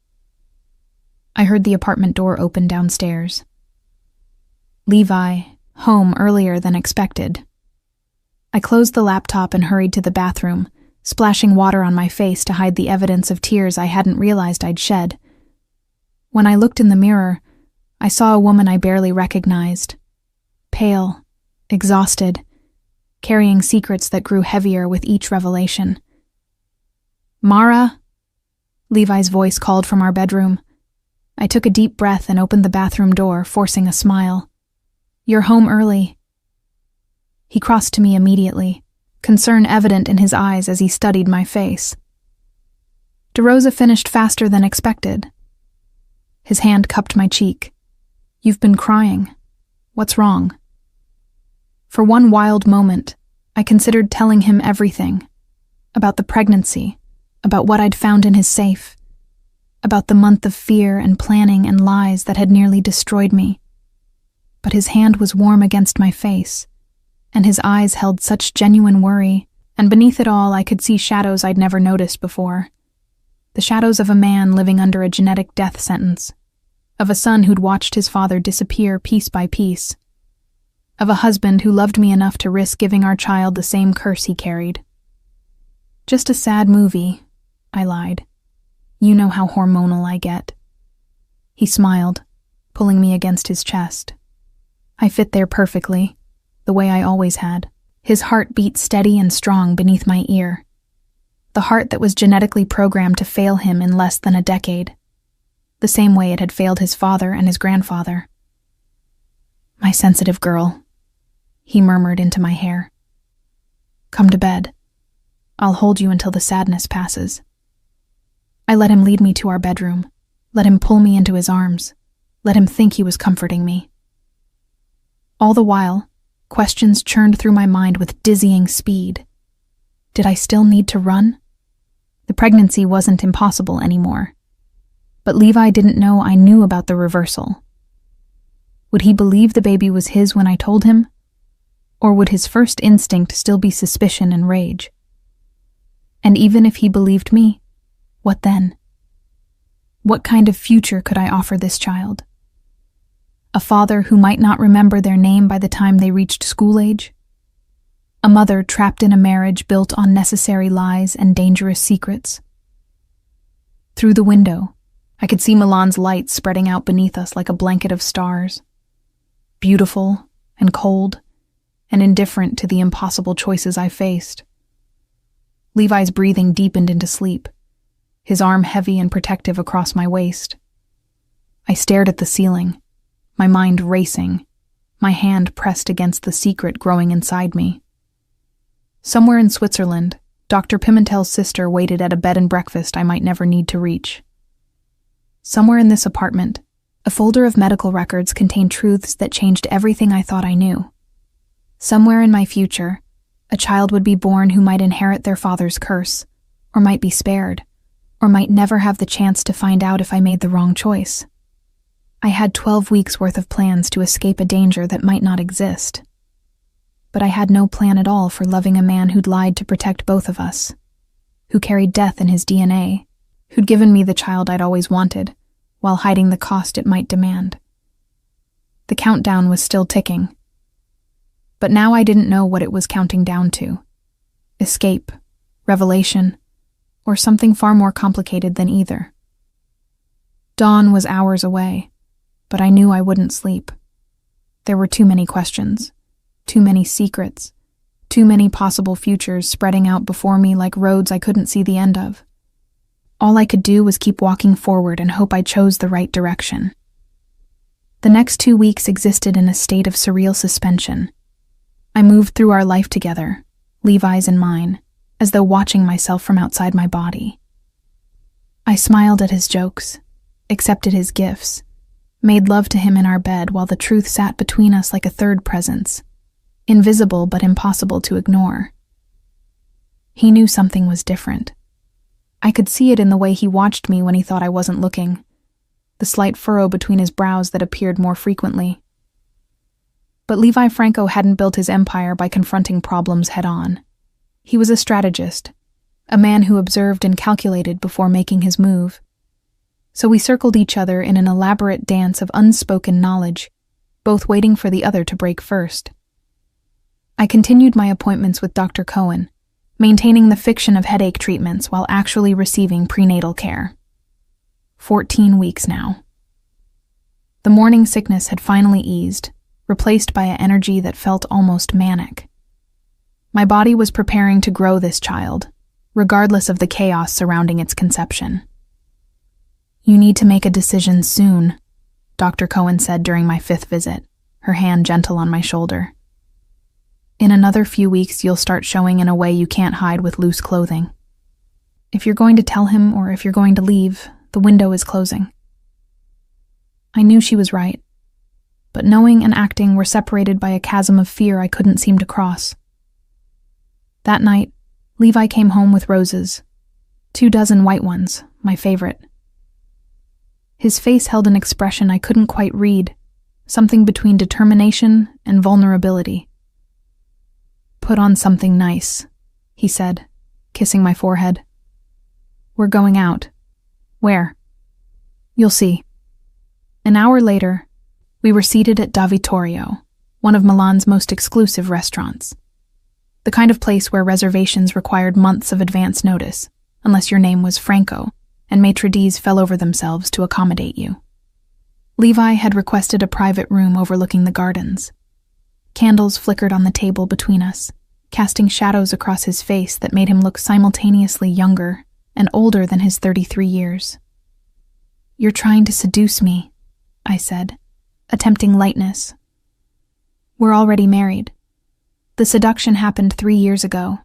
Speaker 1: I heard the apartment door open downstairs. Levi, home earlier than expected. I closed the laptop and hurried to the bathroom, splashing water on my face to hide the evidence of tears I hadn't realized I'd shed. When I looked in the mirror, I saw a woman I barely recognized. Pale, exhausted, carrying secrets that grew heavier with each revelation. "Mara?" Levi's voice called from our bedroom. I took a deep breath and opened the bathroom door, forcing a smile. "You're home early." He crossed to me immediately, concern evident in his eyes as he studied my face. "DeRosa finished faster than expected." His hand cupped my cheek. "You've been crying. What's wrong?" For one wild moment, I considered telling him everything. About the pregnancy, about what I'd found in his safe, about the month of fear and planning and lies that had nearly destroyed me. But his hand was warm against my face, and his eyes held such genuine worry, and beneath it all I could see shadows I'd never noticed before. The shadows of a man living under a genetic death sentence, of a son who'd watched his father disappear piece by piece, of a husband who loved me enough to risk giving our child the same curse he carried. "Just a sad movie," I lied. "You know how hormonal I get." He smiled, pulling me against his chest. I fit there perfectly, the way I always had. His heart beat steady and strong beneath my ear. The heart that was genetically programmed to fail him in less than a decade, the same way it had failed his father and his grandfather. "My sensitive girl," he murmured into my hair. "Come to bed. I'll hold you until the sadness passes." I let him lead me to our bedroom, let him pull me into his arms, let him think he was comforting me. All the while, questions churned through my mind with dizzying speed. Did I still need to run? The pregnancy wasn't impossible anymore. But Levi didn't know I knew about the reversal. Would he believe the baby was his when I told him? Or would his first instinct still be suspicion and rage? And even if he believed me, what then? What kind of future could I offer this child? A father who might not remember their name by the time they reached school age? A mother trapped in a marriage built on necessary lies and dangerous secrets? Through the window, I could see Milan's light spreading out beneath us like a blanket of stars. Beautiful and cold and indifferent to the impossible choices I faced. Levi's breathing deepened into sleep, his arm heavy and protective across my waist. I stared at the ceiling, my mind racing, my hand pressed against the secret growing inside me. Somewhere in Switzerland, Dr. Pimentel's sister waited at a bed and breakfast I might never need to reach. Somewhere in this apartment, a folder of medical records contained truths that changed everything I thought I knew. Somewhere in my future, a child would be born who might inherit their father's curse, or might be spared, or might never have the chance to find out if I made the wrong choice. I had 12 weeks' worth of plans to escape a danger that might not exist. But I had no plan at all for loving a man who'd lied to protect both of us, who carried death in his DNA, who'd given me the child I'd always wanted, while hiding the cost it might demand. The countdown was still ticking. But now I didn't know what it was counting down to. Escape, revelation, or something far more complicated than either. Dawn was hours away, but I knew I wouldn't sleep. There were too many questions, too many secrets, too many possible futures spreading out before me like roads I couldn't see the end of. All I could do was keep walking forward and hope I chose the right direction. The next 2 weeks existed in a state of surreal suspension. I moved through our life together, Levi's and mine, as though watching myself from outside my body. I smiled at his jokes, accepted his gifts, made love to him in our bed while the truth sat between us like a third presence, invisible but impossible to ignore. He knew something was different. I could see it in the way he watched me when he thought I wasn't looking, the slight furrow between his brows that appeared more frequently. But Levi Franco hadn't built his empire by confronting problems head-on. He was a strategist, a man who observed and calculated before making his move. So we circled each other in an elaborate dance of unspoken knowledge, both waiting for the other to break first. I continued my appointments with Dr. Cohen, maintaining the fiction of headache treatments while actually receiving prenatal care. 14 weeks now. The morning sickness had finally eased, replaced by an energy that felt almost manic. My body was preparing to grow this child, regardless of the chaos surrounding its conception. "You need to make a decision soon," Dr. Cohen said during my 5th visit, her hand gentle on my shoulder. "In another few weeks, you'll start showing in a way you can't hide with loose clothing. If you're going to tell him or if you're going to leave, the window is closing." I knew she was right, but knowing and acting were separated by a chasm of fear I couldn't seem to cross. That night, Levi came home with roses, 24 white ones, my favorite. His face held an expression I couldn't quite read, something between determination and vulnerability. "Put on something nice," he said, kissing my forehead. "We're going out." "Where?" "You'll see." An hour later, we were seated at Da Vittorio, one of Milan's most exclusive restaurants. The kind of place where reservations required months of advance notice, unless your name was Franco, and maitre d's fell over themselves to accommodate you. Levi had requested a private room overlooking the gardens. Candles flickered on the table between us, casting shadows across his face that made him look simultaneously younger and older than his 33 years. "You're trying to seduce me," I said, attempting lightness. "We're already married. The seduction happened 3 years ago."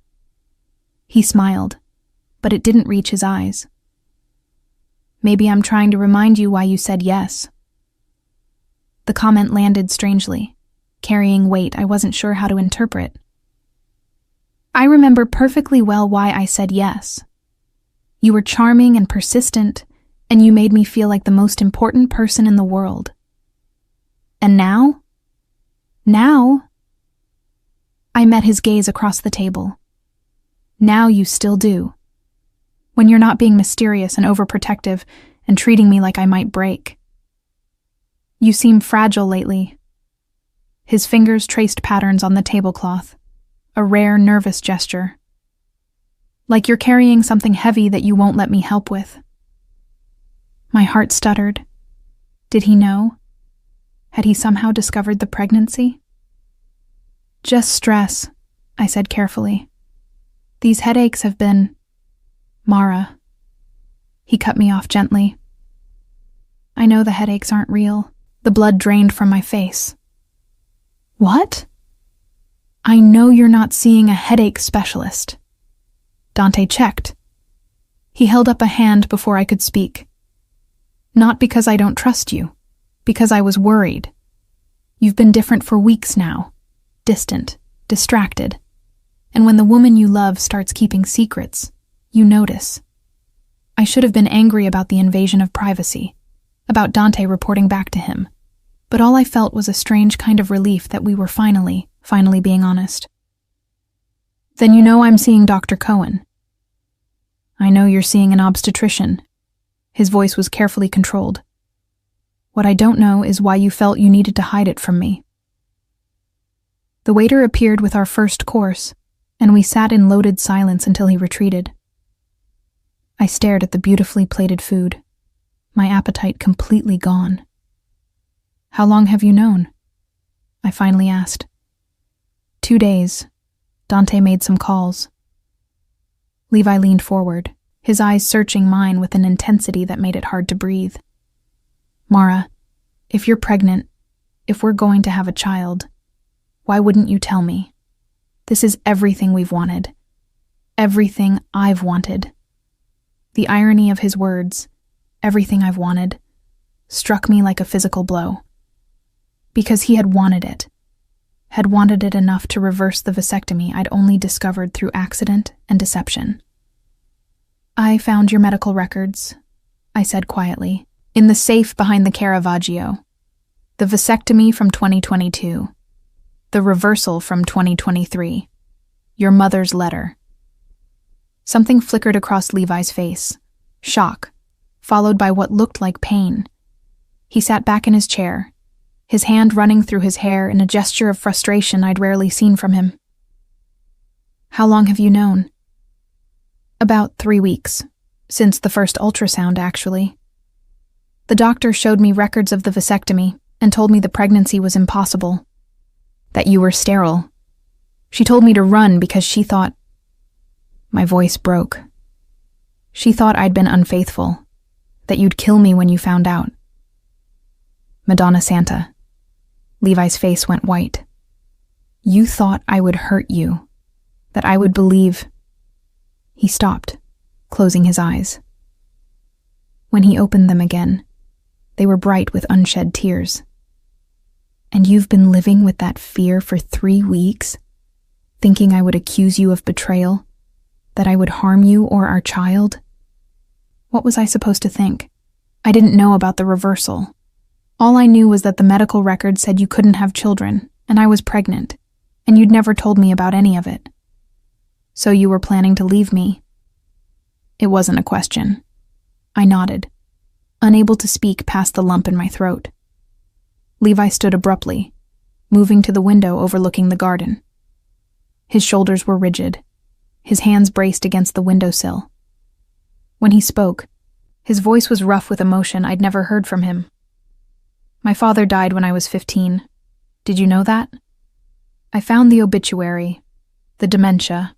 Speaker 1: He smiled, but it didn't reach his eyes. "Maybe I'm trying to remind you why you said yes." The comment landed strangely, carrying weight I wasn't sure how to interpret. "I remember perfectly well why I said yes. You were charming and persistent, and you made me feel like the most important person in the world. And now? Now?" I met his gaze across the table. "Now you still do. When you're not being mysterious and overprotective and treating me like I might break. You seem fragile lately." His fingers traced patterns on the tablecloth, a rare, nervous gesture. "Like you're carrying something heavy that you won't let me help with." My heart stuttered. Did he know? Had he somehow discovered the pregnancy? "Just stress," I said carefully. "These headaches have been—" "Mara." He cut me off gently. "I know the headaches aren't real." The blood drained from my face. "What?" "I know you're not seeing a headache specialist." Dante checked. He held up a hand before I could speak. "Not because I don't trust you, because I was worried. You've been different for weeks now, distant, distracted. And when the woman you love starts keeping secrets, you notice. I should have been angry about the invasion of privacy, about Dante reporting back to him, but all I felt was a strange kind of relief that we were finally being honest." "Then you know I'm seeing Dr. Cohen." "I know you're seeing an obstetrician." His voice was carefully controlled. "What I don't know is why you felt you needed to hide it from me." The waiter appeared with our first course, and we sat in loaded silence until he retreated. I stared at the beautifully plated food, my appetite completely gone. "How long have you known?" I finally asked. 2 days. Dante made some calls." Levi leaned forward, his eyes searching mine with an intensity that made it hard to breathe. "Mara, if you're pregnant, if we're going to have a child, why wouldn't you tell me? This is everything we've wanted. Everything I've wanted." The irony of his words, "everything I've wanted," struck me like a physical blow. Because he had wanted it enough to reverse the vasectomy I'd only discovered through accident and deception. "I found your medical records," I said quietly, In the safe behind the Caravaggio. The vasectomy from 2022. The reversal from 2023. Your mother's letter. Something flickered across Levi's face. Shock, followed by what looked like pain. He sat back in his chair, his hand running through his hair in a gesture of frustration I'd rarely seen from him. How long have you known? About 3 weeks, since the first ultrasound, actually. The doctor showed me records of the vasectomy and told me the pregnancy was impossible, that you were sterile. She told me to run because she thought... My voice broke. She thought I'd been unfaithful, that you'd kill me when you found out. Madonna Santa. Levi's face went white. You thought I would hurt you, that I would believe... He stopped, closing his eyes. When he opened them again, they were bright with unshed tears. And you've been living with that fear for 3 weeks? Thinking I would accuse you of betrayal? That I would harm you or our child? What was I supposed to think? I didn't know about the reversal. All I knew was that the medical record said you couldn't have children, and I was pregnant, and you'd never told me about any of it. So you were planning to leave me? It wasn't a question. I nodded, unable to speak past the lump in my throat. Levi stood abruptly, moving to the window overlooking the garden. His shoulders were rigid, his hands braced against the windowsill. When he spoke, his voice was rough with emotion I'd never heard from him. My father died when I was 15. Did you know that? I found the obituary, the dementia.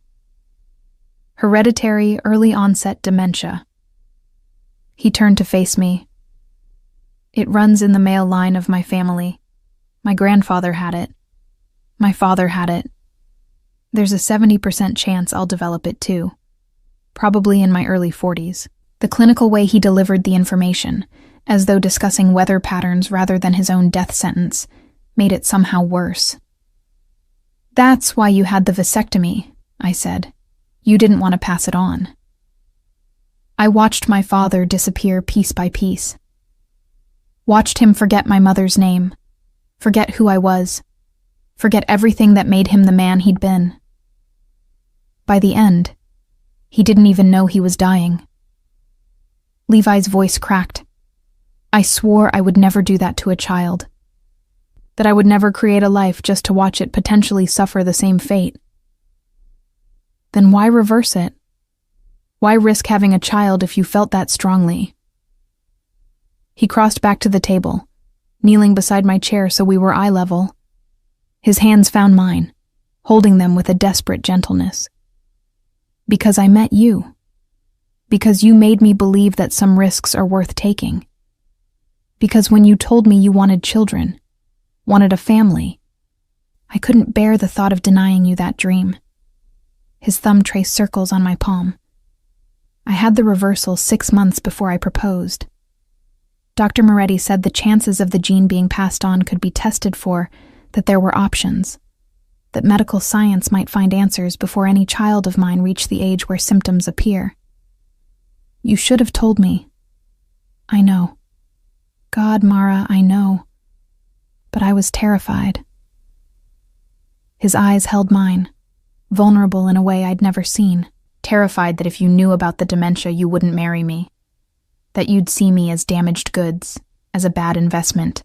Speaker 1: Hereditary early-onset dementia. He turned to face me. It runs in the male line of my family. My grandfather had it. My father had it. There's a 70% chance I'll develop it too. Probably in my early 40s. The clinical way he delivered the information, as though discussing weather patterns rather than his own death sentence, made it somehow worse. That's why you had the vasectomy, I said. You didn't want to pass it on. I watched my father disappear piece by piece. Watched him forget my mother's name, forget who I was, forget everything that made him the man he'd been. By the end, he didn't even know he was dying. Levi's voice cracked. I swore I would never do that to a child. That I would never create a life just to watch it potentially suffer the same fate. Then why reverse it? Why risk having a child if you felt that strongly? He crossed back to the table, kneeling beside my chair so we were eye level. His hands found mine, holding them with a desperate gentleness. Because I met you. Because you made me believe that some risks are worth taking. Because when you told me you wanted children, wanted a family, I couldn't bear the thought of denying you that dream. His thumb traced circles on my palm. I had the reversal 6 months before I proposed. Dr. Moretti said the chances of the gene being passed on could be tested for, that there were options, that medical science might find answers before any child of mine reached the age where symptoms appear. You should have told me. I know. God, Mara, I know. But I was terrified. His eyes held mine, vulnerable in a way I'd never seen. Terrified that if you knew about the dementia, you wouldn't marry me. That you'd see me as damaged goods, as a bad investment.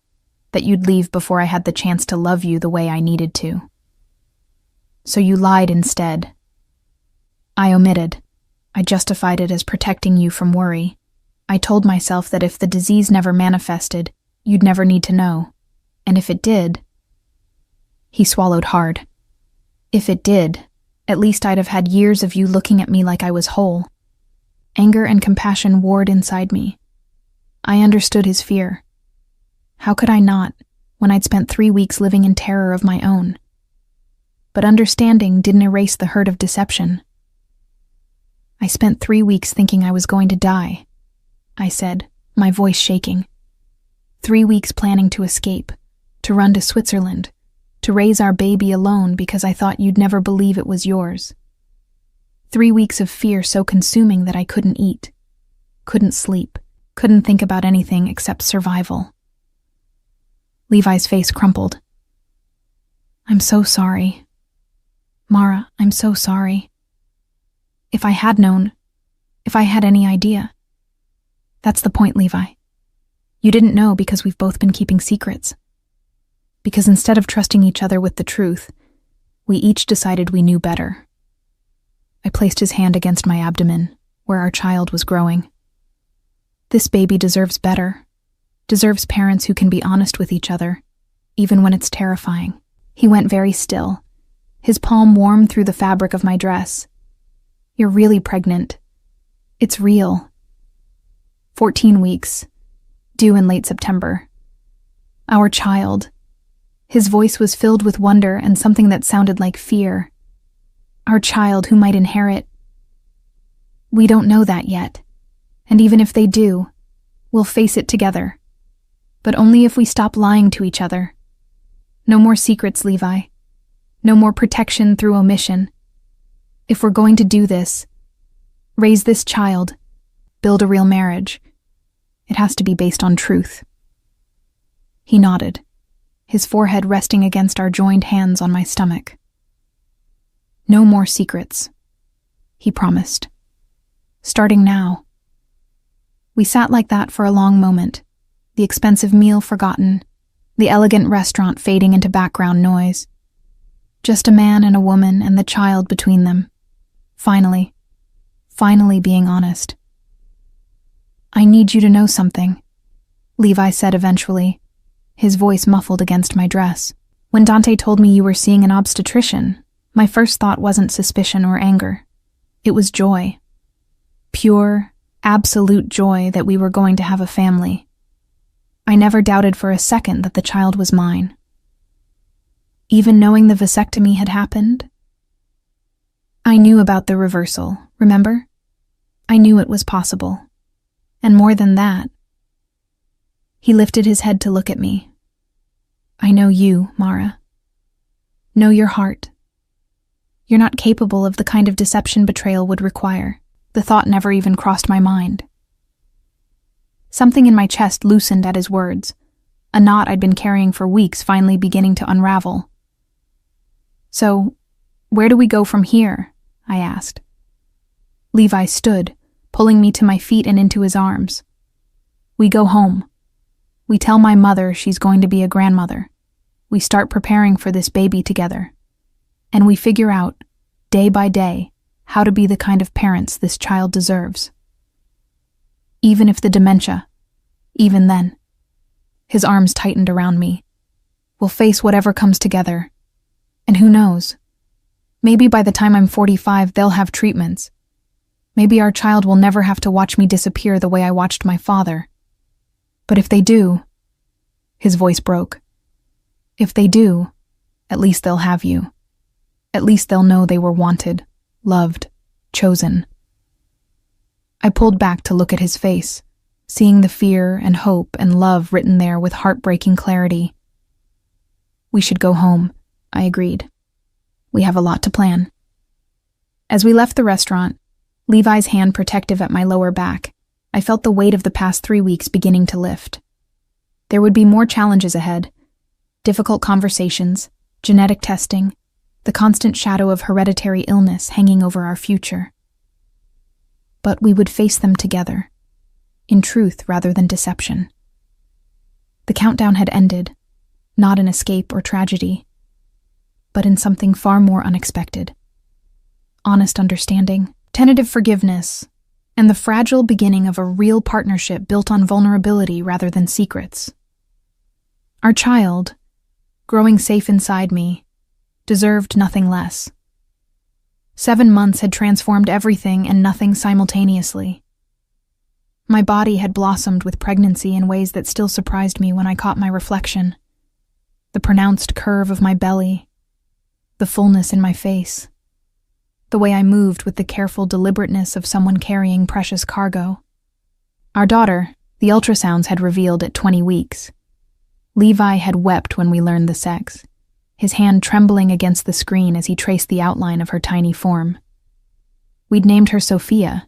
Speaker 1: That you'd leave before I had the chance to love you the way I needed to. So you lied instead. I omitted. I justified it as protecting you from worry. I told myself that if the disease never manifested, you'd never need to know. And if it did... He swallowed hard. If it did, at least I'd have had years of you looking at me like I was whole. Anger and compassion warred inside me. I understood his fear. How could I not, when I'd spent 3 weeks living in terror of my own? But understanding didn't erase the hurt of deception. I spent 3 weeks thinking I was going to die, I said, my voice shaking. 3 weeks planning to escape, to run to Switzerland, to raise our baby alone because I thought you'd never believe it was yours. 3 weeks of fear so consuming that I couldn't eat, couldn't sleep, Couldn't think about anything except survival. Levi's face crumpled. I'm so sorry. Mara, I'm so sorry. If I had known, if I had any idea. That's the point, Levi. You didn't know because we've both been keeping secrets. Because instead of trusting each other with the truth, we each decided we knew better. I placed his hand against my abdomen, where our child was growing. This baby deserves better, deserves parents who can be honest with each other, even when it's terrifying. He went very still, his palm warm through the fabric of my dress. You're really pregnant. It's real. 14 weeks, due in late September. Our child. His voice was filled with wonder and something that sounded like fear. Our child who might inherit. We don't know that yet, and even if they do, we'll face it together. But only if we stop lying to each other. No more secrets, Levi. No more protection through omission. If we're going to do this, raise this child, build a real marriage, it has to be based on truth. He nodded, his forehead resting against our joined hands on my stomach. No more secrets, he promised. Starting now. We sat like that for a long moment, the expensive meal forgotten, the elegant restaurant fading into background noise. Just a man and a woman and the child between them. Finally being honest. I need you to know something, Levi said eventually, his voice muffled against my dress. When Dante told me you were seeing an obstetrician, my first thought wasn't suspicion or anger. It was joy. Pure, absolute joy that we were going to have a family. I never doubted for a second that the child was mine. Even knowing the vasectomy had happened? I knew about the reversal, remember? I knew it was possible. And more than that, he lifted his head to look at me. I know you, Mara. Know your heart. You're not capable of the kind of deception betrayal would require. The thought never even crossed my mind. Something in my chest loosened at his words, a knot I'd been carrying for weeks finally beginning to unravel. So, where do we go from here? I asked. Levi stood, pulling me to my feet and into his arms. We go home. We tell my mother she's going to be a grandmother. We start preparing for this baby together. And we figure out, day by day, how to be the kind of parents this child deserves. Even if the dementia, even then. His arms tightened around me. We'll face whatever comes together. And who knows? Maybe by the time I'm 45, they'll have treatments. Maybe our child will never have to watch me disappear the way I watched my father. But if they do, his voice broke. If they do, at least they'll have you. At least they'll know they were wanted, loved, chosen. I pulled back to look at his face, seeing the fear and hope and love written there with heartbreaking clarity. We should go home, I agreed. We have a lot to plan. As we left the restaurant, Levi's hand protective at my lower back, I felt the weight of the past 3 weeks beginning to lift. There would be more challenges ahead. Difficult conversations, genetic testing, the constant shadow of hereditary illness hanging over our future. But we would face them together, in truth rather than deception. The countdown had ended, not in escape or tragedy, but in something far more unexpected. Honest understanding, tentative forgiveness, and the fragile beginning of a real partnership built on vulnerability rather than secrets. Our child, growing safe inside me, deserved nothing less. 7 months had transformed everything and nothing simultaneously. My body had blossomed with pregnancy in ways that still surprised me when I caught my reflection. The pronounced curve of my belly, the fullness in my face, the way I moved with the careful deliberateness of someone carrying precious cargo. Our daughter, the ultrasounds had revealed at 20 weeks. Levi had wept when we learned the sex, his hand trembling against the screen as he traced the outline of her tiny form. We'd named her Sophia.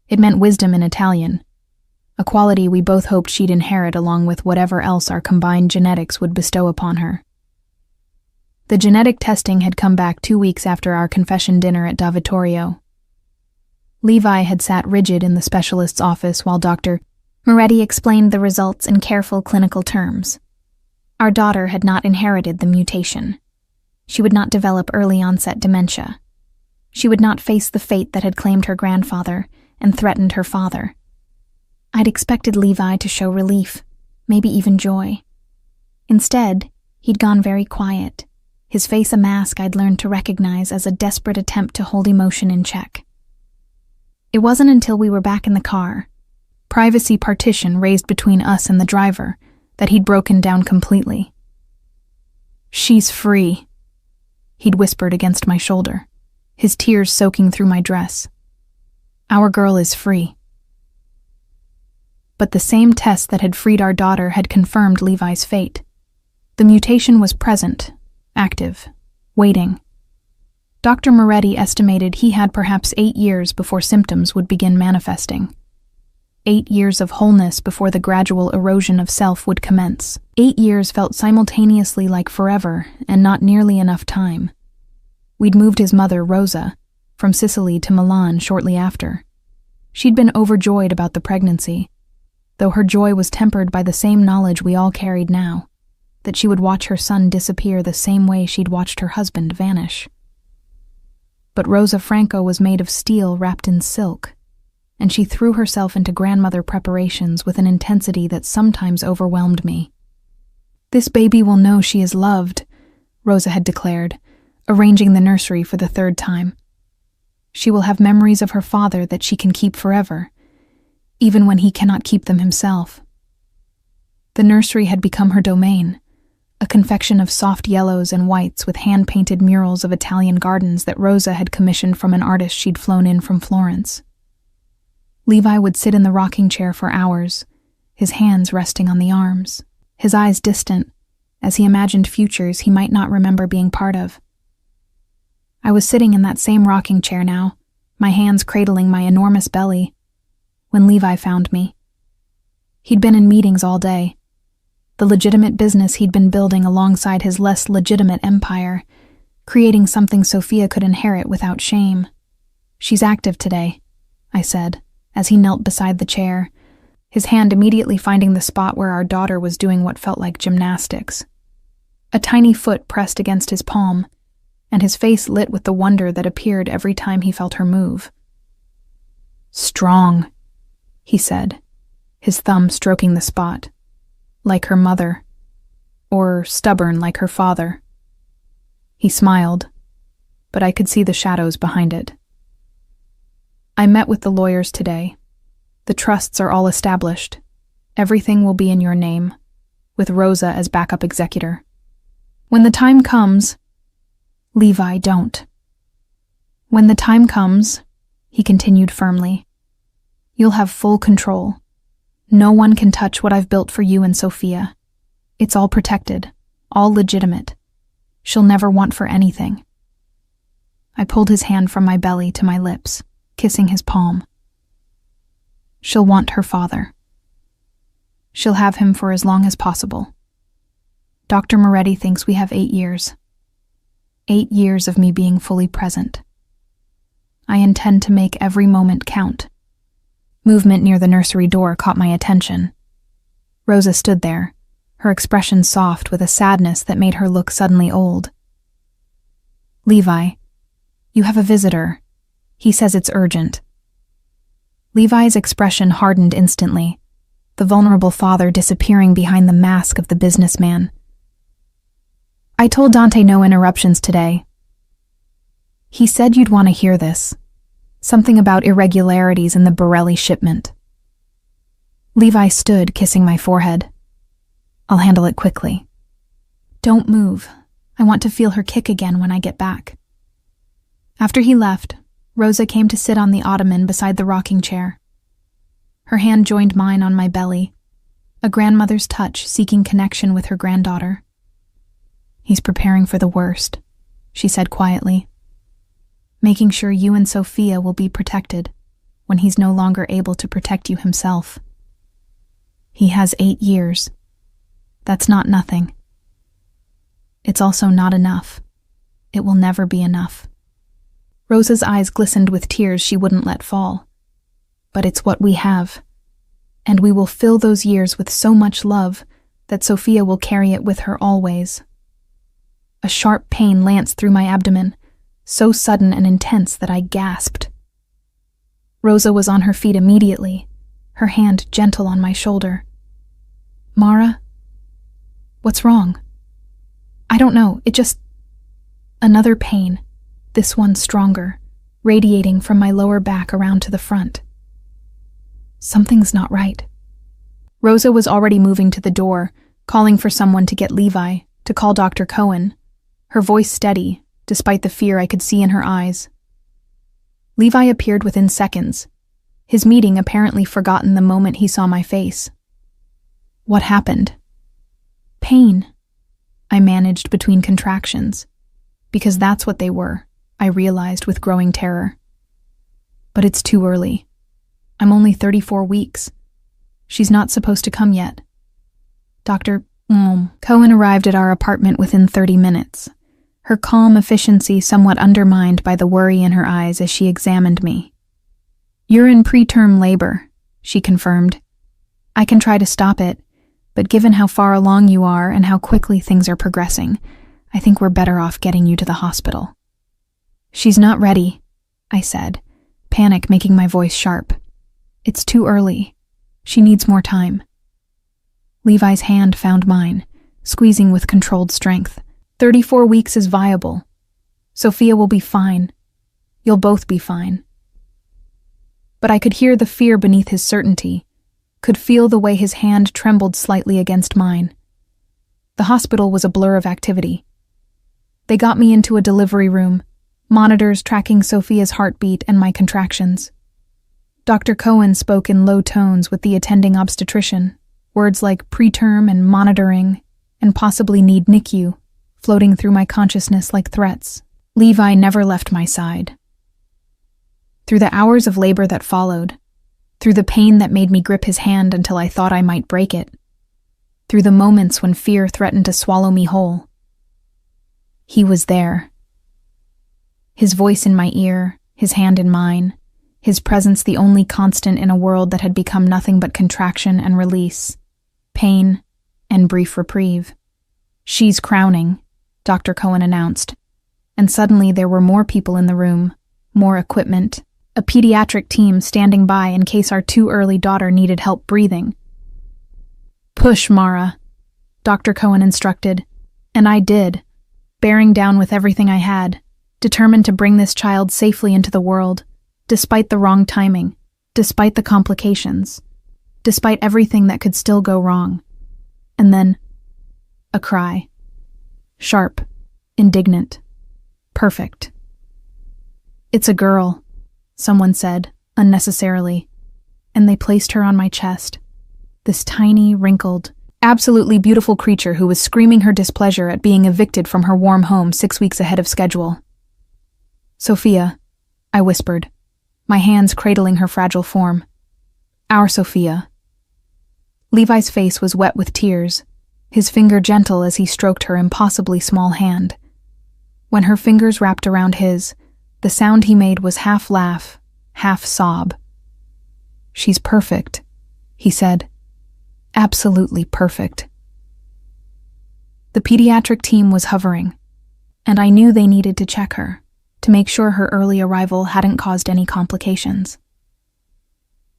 Speaker 1: It meant wisdom in Italian, a quality we both hoped she'd inherit along with whatever else our combined genetics would bestow upon her. The genetic testing had come back 2 weeks after our confession dinner at Davitorio. Levi had sat rigid in the specialist's office while Dr. Moretti explained the results in careful clinical terms. Our daughter had not inherited the mutation. She would not develop early-onset dementia. She would not face the fate that had claimed her grandfather and threatened her father. I'd expected Levi to show relief, maybe even joy. Instead, he'd gone very quiet, his face a mask I'd learned to recognize as a desperate attempt to hold emotion in check. It wasn't until we were back in the car, privacy partition raised between us and the driver, that he'd broken down completely. "She's free," he'd whispered against my shoulder, his tears soaking through my dress. "Our girl is free." But the same test that had freed our daughter had confirmed Levi's fate. The mutation was present, active, waiting. Dr. Moretti estimated he had perhaps 8 years before symptoms would begin manifesting. 8 years of wholeness before the gradual erosion of self would commence. 8 years felt simultaneously like forever and not nearly enough time. We'd moved his mother, Rosa, from Sicily to Milan shortly after. She'd been overjoyed about the pregnancy, though her joy was tempered by the same knowledge we all carried now, that she would watch her son disappear the same way she'd watched her husband vanish. But Rosa Franco was made of steel wrapped in silk, and she threw herself into grandmother preparations with an intensity that sometimes overwhelmed me. "This baby will know she is loved," Rosa had declared, arranging the nursery for the 3rd time. "She will have memories of her father that she can keep forever, even when he cannot keep them himself." The nursery had become her domain, a confection of soft yellows and whites with hand-painted murals of Italian gardens that Rosa had commissioned from an artist she'd flown in from Florence. Levi would sit in the rocking chair for hours, his hands resting on the arms, his eyes distant, as he imagined futures he might not remember being part of. I was sitting in that same rocking chair now, my hands cradling my enormous belly, when Levi found me. He'd been in meetings all day. The legitimate business he'd been building alongside his less legitimate empire, creating something Sophia could inherit without shame. "She's active today," I said, as he knelt beside the chair, his hand immediately finding the spot where our daughter was doing what felt like gymnastics. A tiny foot pressed against his palm, and his face lit with the wonder that appeared every time he felt her move. "Strong," he said, his thumb stroking the spot. "Like her mother, or stubborn like her father." He smiled, but I could see the shadows behind it. "I met with the lawyers today. The trusts are all established. Everything will be in your name, with Rosa as backup executor. When the time comes—" "Levi, don't." "When the time comes," he continued firmly, "you'll have full control. No one can touch what I've built for you and Sophia. It's all protected, all legitimate. She'll never want for anything." I pulled his hand from my belly to my lips, kissing his palm. "She'll want her father. She'll have him for as long as possible. Dr. Moretti thinks we have 8 years. 8 years of me being fully present. I intend to make every moment count." Movement near the nursery door caught my attention. Rosa stood there, her expression soft with a sadness that made her look suddenly old. "Levi, you have a visitor. He says it's urgent." Levi's expression hardened instantly, the vulnerable father disappearing behind the mask of the businessman. "I told Dante no interruptions today. He said you'd want to hear this. Something about irregularities in the Borelli shipment." Levi stood, kissing my forehead. "I'll handle it quickly." "Don't move. I want to feel her kick again when I get back." After he left, Rosa came to sit on the ottoman beside the rocking chair. Her hand joined mine on my belly, a grandmother's touch seeking connection with her granddaughter. "He's preparing for the worst," she said quietly. "Making sure you and Sophia will be protected when he's no longer able to protect you himself." He has 8 years. That's not nothing. It's also not enough. It will never be enough. Rosa's eyes glistened with tears she wouldn't let fall. But it's what we have. And we will fill those years with so much love that Sophia will carry it with her always. A sharp pain lanced through my abdomen, so sudden and intense that I gasped. Rosa was on her feet immediately, her hand gentle on my shoulder. "Mara? What's wrong?" "I don't know, it just..." Another pain, this one stronger, radiating from my lower back around to the front. Something's not right. Rosa was already moving to the door, calling for someone to get Levi, to call Dr. Cohen, her voice steady, despite the fear I could see in her eyes. Levi appeared within seconds, his meeting apparently forgotten the moment he saw my face. What happened? Pain, I managed between contractions, because that's what they were, I realized with growing terror. But it's too early. I'm only 34 weeks. She's not supposed to come yet. Dr. Cohen arrived at our apartment within 30 minutes, her calm efficiency somewhat undermined by the worry in her eyes as she examined me. "You're in preterm labor," she confirmed. "I can try to stop it, but given how far along you are and how quickly things are progressing, I think we're better off getting you to the hospital." "She's not ready," I said, panic making my voice sharp. "It's too early. She needs more time." Levi's hand found mine, squeezing with controlled strength. 34 weeks is viable. Sophia will be fine. You'll both be fine. But I could hear the fear beneath his certainty, could feel the way his hand trembled slightly against mine. The hospital was a blur of activity. They got me into a delivery room, monitors tracking Sophia's heartbeat and my contractions. Dr. Cohen spoke in low tones with the attending obstetrician, words like preterm and monitoring, and possibly need NICU, floating through my consciousness like threats. Levi never left my side. Through the hours of labor that followed, through the pain that made me grip his hand until I thought I might break it, through the moments when fear threatened to swallow me whole, he was there. His voice in my ear, his hand in mine, his presence the only constant in a world that had become nothing but contraction and release, pain and brief reprieve. "She's crowning," Dr. Cohen announced, and suddenly there were more people in the room, more equipment, a pediatric team standing by in case our too early daughter needed help breathing. "Push, Mara," Dr. Cohen instructed, and I did, bearing down with everything I had, determined to bring this child safely into the world, despite the wrong timing, despite the complications, despite everything that could still go wrong. And then, a cry. Sharp, indignant, perfect. "It's a girl," someone said, unnecessarily, and they placed her on my chest. This tiny, wrinkled, absolutely beautiful creature who was screaming her displeasure at being evicted from her warm home 6 weeks ahead of schedule. "Sophia," I whispered, my hands cradling her fragile form. "Our Sophia." Levi's face was wet with tears, his finger gentle as he stroked her impossibly small hand. When her fingers wrapped around his, the sound he made was half laugh, half sob. "She's perfect," he said. "Absolutely perfect." The pediatric team was hovering, and I knew they needed to check her, to make sure her early arrival hadn't caused any complications.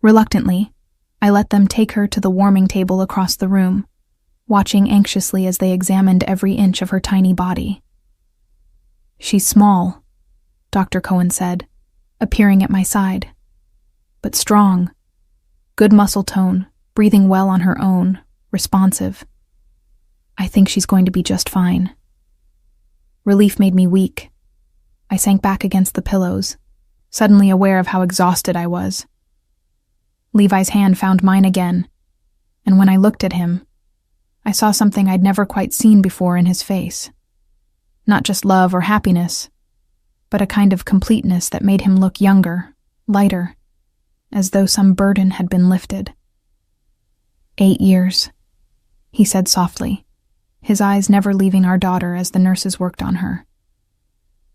Speaker 1: Reluctantly, I let them take her to the warming table across the room, watching anxiously as they examined every inch of her tiny body. "She's small," Dr. Cohen said, appearing at my side, "but strong. Good muscle tone, breathing well on her own, responsive. I think she's going to be just fine." Relief made me weak. I sank back against the pillows, suddenly aware of how exhausted I was. Levi's hand found mine again, and when I looked at him, I saw something I'd never quite seen before in his face. Not just love or happiness, but a kind of completeness that made him look younger, lighter, as though some burden had been lifted. 8 years, he said softly, his eyes never leaving our daughter as the nurses worked on her.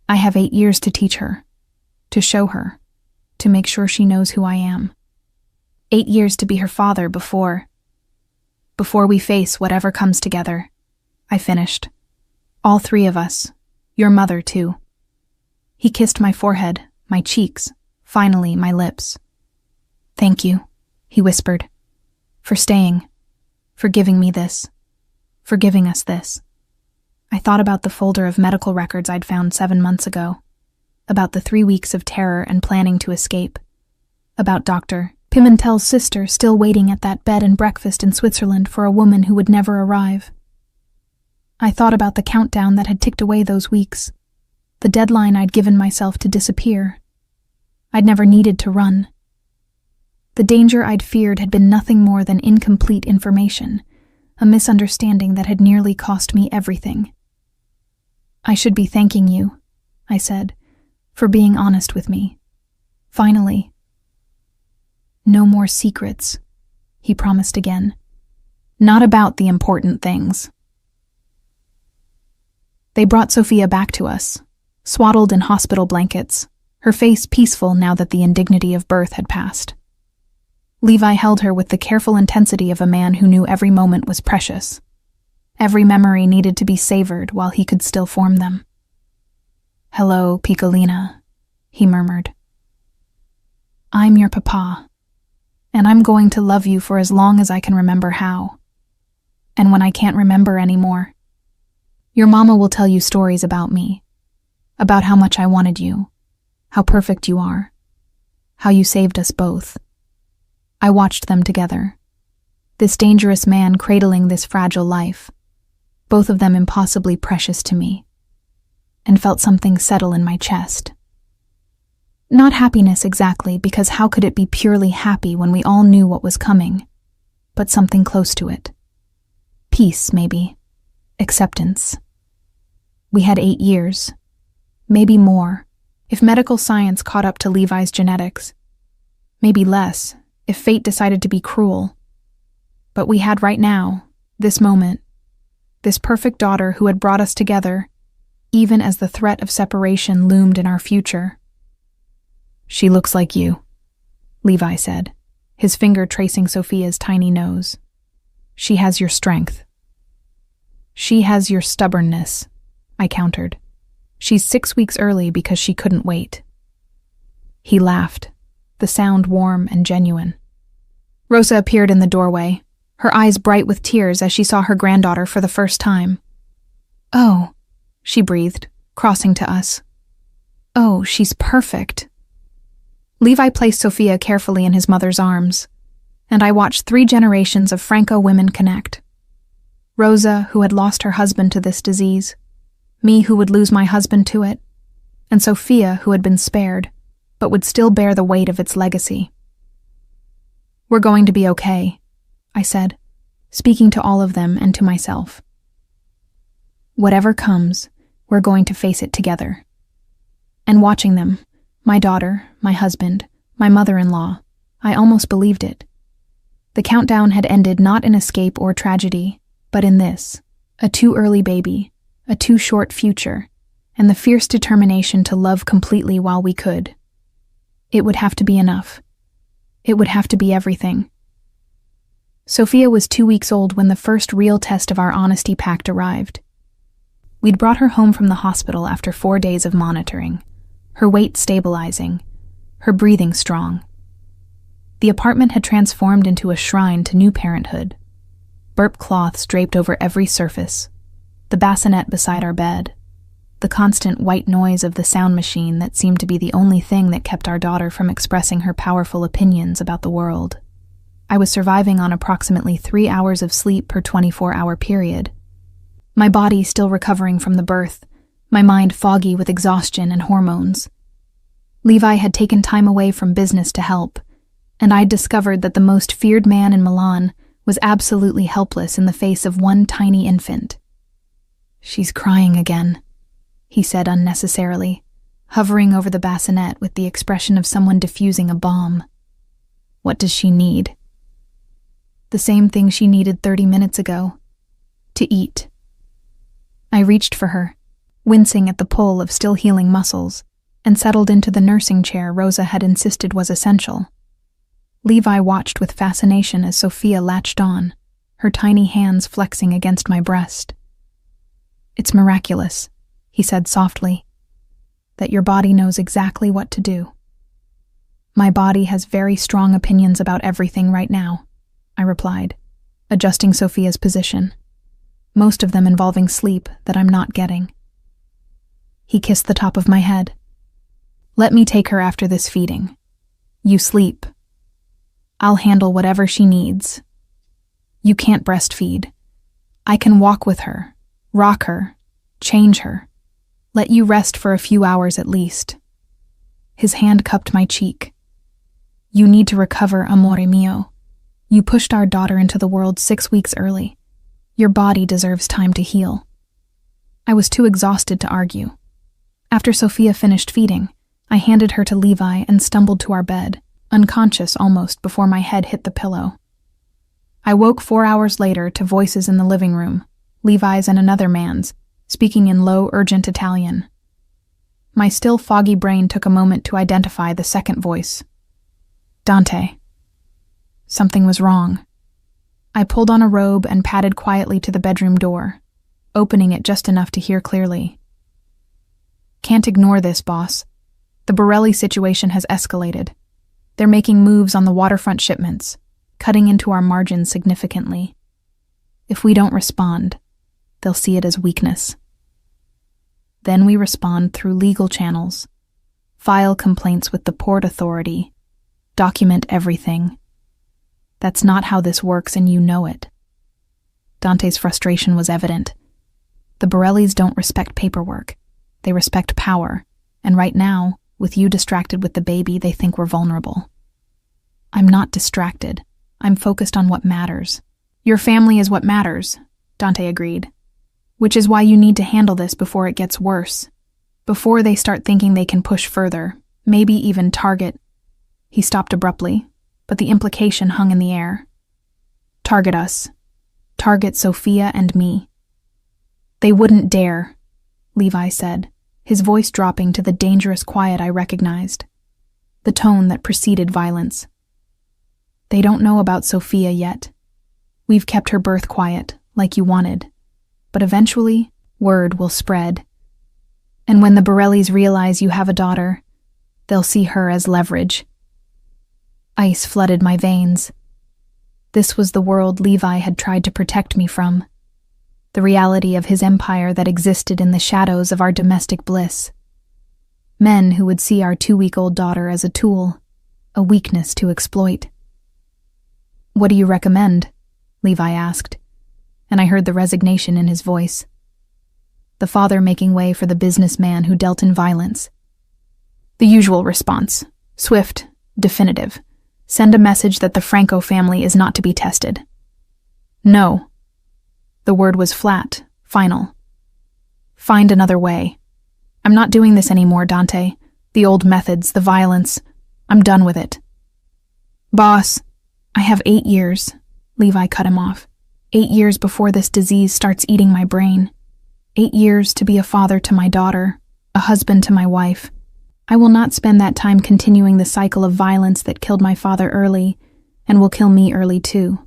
Speaker 1: I have 8 years to teach her, to show her, to make sure she knows who I am. 8 years to be her father before we face whatever comes together. I finished. All 3 of us, your mother too. He kissed my forehead, my cheeks, finally my lips. Thank you, he whispered, for staying, for giving me this, for giving us this. I thought about the folder of medical records I'd found 7 months ago, about the 3 weeks of terror and planning to escape, about Dr. Pimentel's sister still waiting at that bed and breakfast in Switzerland for a woman who would never arrive. I thought about the countdown that had ticked away those weeks, the deadline I'd given myself to disappear. I'd never needed to run. The danger I'd feared had been nothing more than incomplete information, a misunderstanding that had nearly cost me everything. I should be thanking you, I said, for being honest with me. Finally. No more secrets, he promised again. Not about the important things. They brought Sophia back to us, swaddled in hospital blankets, her face peaceful now that the indignity of birth had passed. Levi held her with the careful intensity of a man who knew every moment was precious. Every memory needed to be savored while he could still form them. Hello, Piccolina, he murmured. I'm your papa, and I'm going to love you for as long as I can remember how. And when I can't remember anymore, your mama will tell you stories about me, about how much I wanted you, how perfect you are, how you saved us both. I watched them together, this dangerous man cradling this fragile life, both of them impossibly precious to me, and felt something settle in my chest. Not happiness exactly, because how could it be purely happy when we all knew what was coming, but something close to it. Peace, maybe. Acceptance. We had 8 years, maybe more, if medical science caught up to Levi's genetics. Maybe less, if fate decided to be cruel. But we had right now, this moment, this perfect daughter who had brought us together, even as the threat of separation loomed in our future. She looks like you, Levi said, his finger tracing Sophia's tiny nose. She has your strength. She has your stubbornness, I countered. She's 6 weeks early because she couldn't wait. He laughed, the sound warm and genuine. Rosa appeared in the doorway, her eyes bright with tears as she saw her granddaughter for the first time. Oh, she breathed, crossing to us. Oh, she's perfect. Levi placed Sophia carefully in his mother's arms, and I watched 3 generations of Franco women connect. Rosa, who had lost her husband to this disease, me who would lose my husband to it, and Sophia, who had been spared, but would still bear the weight of its legacy. We're going to be okay, I said, speaking to all of them and to myself. Whatever comes, we're going to face it together. And watching them, my daughter, my husband, my mother-in-law, I almost believed it. The countdown had ended not in escape or tragedy, but in this, a too early baby, a too short future, and the fierce determination to love completely while we could. It would have to be enough. It would have to be everything. Sophia was 2 weeks old when the first real test of our honesty pact arrived. We'd brought her home from the hospital after 4 days of monitoring, her weight stabilizing, her breathing strong. The apartment had transformed into a shrine to new parenthood. Burp cloths draped over every surface, the bassinet beside our bed, the constant white noise of the sound machine that seemed to be the only thing that kept our daughter from expressing her powerful opinions about the world. I was surviving on approximately 3 hours of sleep per 24-hour period. My body still recovering from the birth, my mind foggy with exhaustion and hormones. Levi had taken time away from business to help, and I'd discovered that the most feared man in Milan was absolutely helpless in the face of one tiny infant. She's crying again, he said unnecessarily, hovering over the bassinet with the expression of someone defusing a bomb. What does she need? The same thing she needed 30 minutes ago. To eat. I reached for her, wincing at the pull of still healing muscles, and settled into the nursing chair Rosa had insisted was essential. Levi watched with fascination as Sophia latched on, her tiny hands flexing against my breast. "It's miraculous," he said softly, "that your body knows exactly what to do." "My body has very strong opinions about everything right now," I replied, adjusting Sophia's position, most of them involving sleep that I'm not getting. He kissed the top of my head. "Let me take her after this feeding. You sleep. I'll handle whatever she needs. You can't breastfeed. I can walk with her, rock her, change her, let you rest for a few hours at least." His hand cupped my cheek. "You need to recover, amore mio. You pushed our daughter into the world 6 weeks early. Your body deserves time to heal." I was too exhausted to argue. After Sophia finished feeding, I handed her to Levi and stumbled to our bed, unconscious almost before my head hit the pillow. I woke 4 hours later to voices in the living room, Levi's and another man's, speaking in low, urgent Italian. My still foggy brain took a moment to identify the second voice. Dante. Something was wrong. I pulled on a robe and padded quietly to the bedroom door, opening it just enough to hear clearly. "Can't ignore this, boss. The Borelli situation has escalated. They're making moves on the waterfront shipments, cutting into our margins significantly. If we don't respond, they'll see it as weakness. Then we respond through legal channels, file complaints with the Port Authority, document everything. That's not how this works, and you know it." Dante's frustration was evident. The Borellis don't respect paperwork. They respect power, and right now, with you distracted with the baby, they think we're vulnerable. "I'm not distracted. I'm focused on what matters." "Your family is what matters," Dante agreed. "Which is why you need to handle this before it gets worse. Before they start thinking they can push further, maybe even target." He stopped abruptly, but the implication hung in the air. "Target us. Target Sophia and me." "They wouldn't dare," Levi said, his voice dropping to the dangerous quiet I recognized, the tone that preceded violence. "They don't know about Sophia yet. We've kept her birth quiet, like you wanted. But eventually, word will spread. And when the Borellis realize you have a daughter, they'll see her as leverage." Ice flooded my veins. This was the world Levi had tried to protect me from, the reality of his empire that existed in the shadows of our domestic bliss. Men who would see our 2-week-old daughter as a tool, a weakness to exploit. "What do you recommend?" Levi asked, and I heard the resignation in his voice. The father making way for the businessman who dealt in violence. "The usual response, swift, definitive. Send a message that the Franco family is not to be tested." "No." The word was flat, final. "Find another way. I'm not doing this anymore, Dante. The old methods, the violence. I'm done with it." "Boss, I have 8 years," Levi cut him off. 8 years before this disease starts eating my brain. 8 years to be a father to my daughter, a husband to my wife. I will not spend that time continuing the cycle of violence that killed my father early and will kill me early too.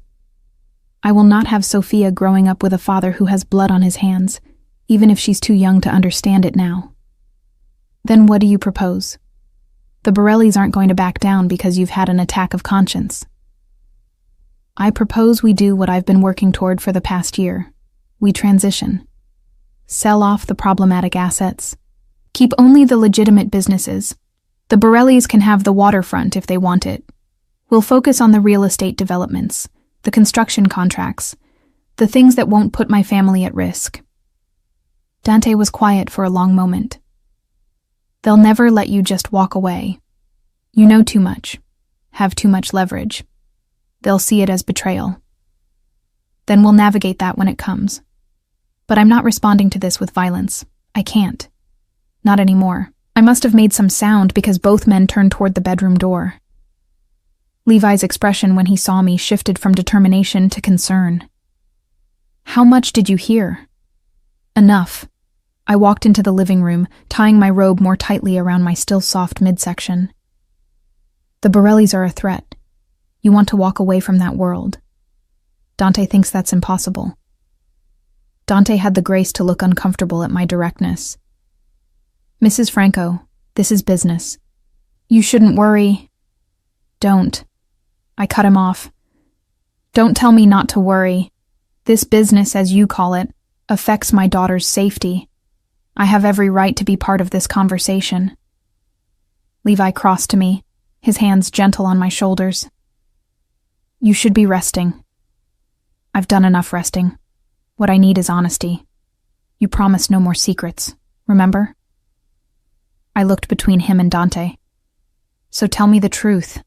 Speaker 1: I will not have Sophia growing up with a father who has blood on his hands, even if she's too young to understand it now. "Then what do you propose? The Borellis aren't going to back down because you've had an attack of conscience." "I propose we do what I've been working toward for the past year. We transition. Sell off the problematic assets. Keep only the legitimate businesses. The Borellis can have the waterfront if they want it. We'll focus on the real estate developments, the construction contracts, the things that won't put my family at risk." Dante was quiet for a long moment. "They'll never let you just walk away. You know too much, have too much leverage. They'll see it as betrayal. Then we'll navigate that when it comes. But I'm not responding to this with violence. I can't. Not anymore. I must have made some sound because both men turned toward the bedroom door. Levi's expression when he saw me shifted from determination to concern. "How much did you hear?" "Enough." I walked into the living room, tying my robe more tightly around my still soft midsection. "The Borellis are a threat. You want to walk away from that world. Dante thinks that's impossible." Dante had the grace to look uncomfortable at my directness. "Mrs. Franco, this is business. You shouldn't worry." "Don't." I cut him off. "Don't tell me not to worry. This business, as you call it, affects my daughter's safety. I have every right to be part of this conversation." Levi crossed to me, his hands gentle on my shoulders. "You should be resting." "I've done enough resting. What I need is honesty. You promised no more secrets, remember?" I looked between him and Dante. "So tell me the truth.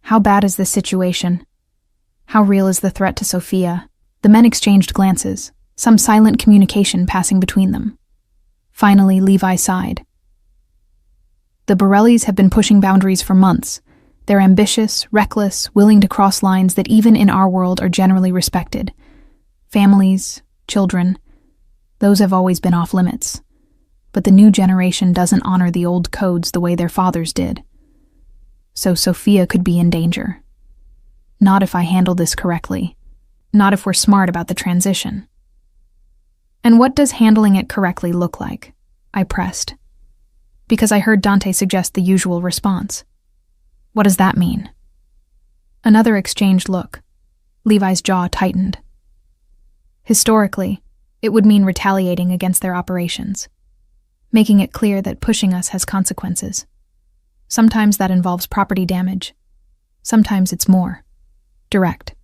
Speaker 1: How bad is this situation? How real is the threat to Sophia?" The men exchanged glances, some silent communication passing between them. Finally, Levi sighed. "The Borellis have been pushing boundaries for months. They're ambitious, reckless, willing to cross lines that even in our world are generally respected. Families, children, those have always been off limits. But the new generation doesn't honor the old codes the way their fathers did. So Sophia could be in danger. Not if I handle this correctly. Not if we're smart about the transition." "And what does handling it correctly look like?" I pressed, because I heard Dante suggest the usual response. "What does that mean?" Another exchanged look. Levi's jaw tightened. "Historically, it would mean retaliating against their operations, making it clear that pushing us has consequences. Sometimes that involves property damage. Sometimes it's more direct."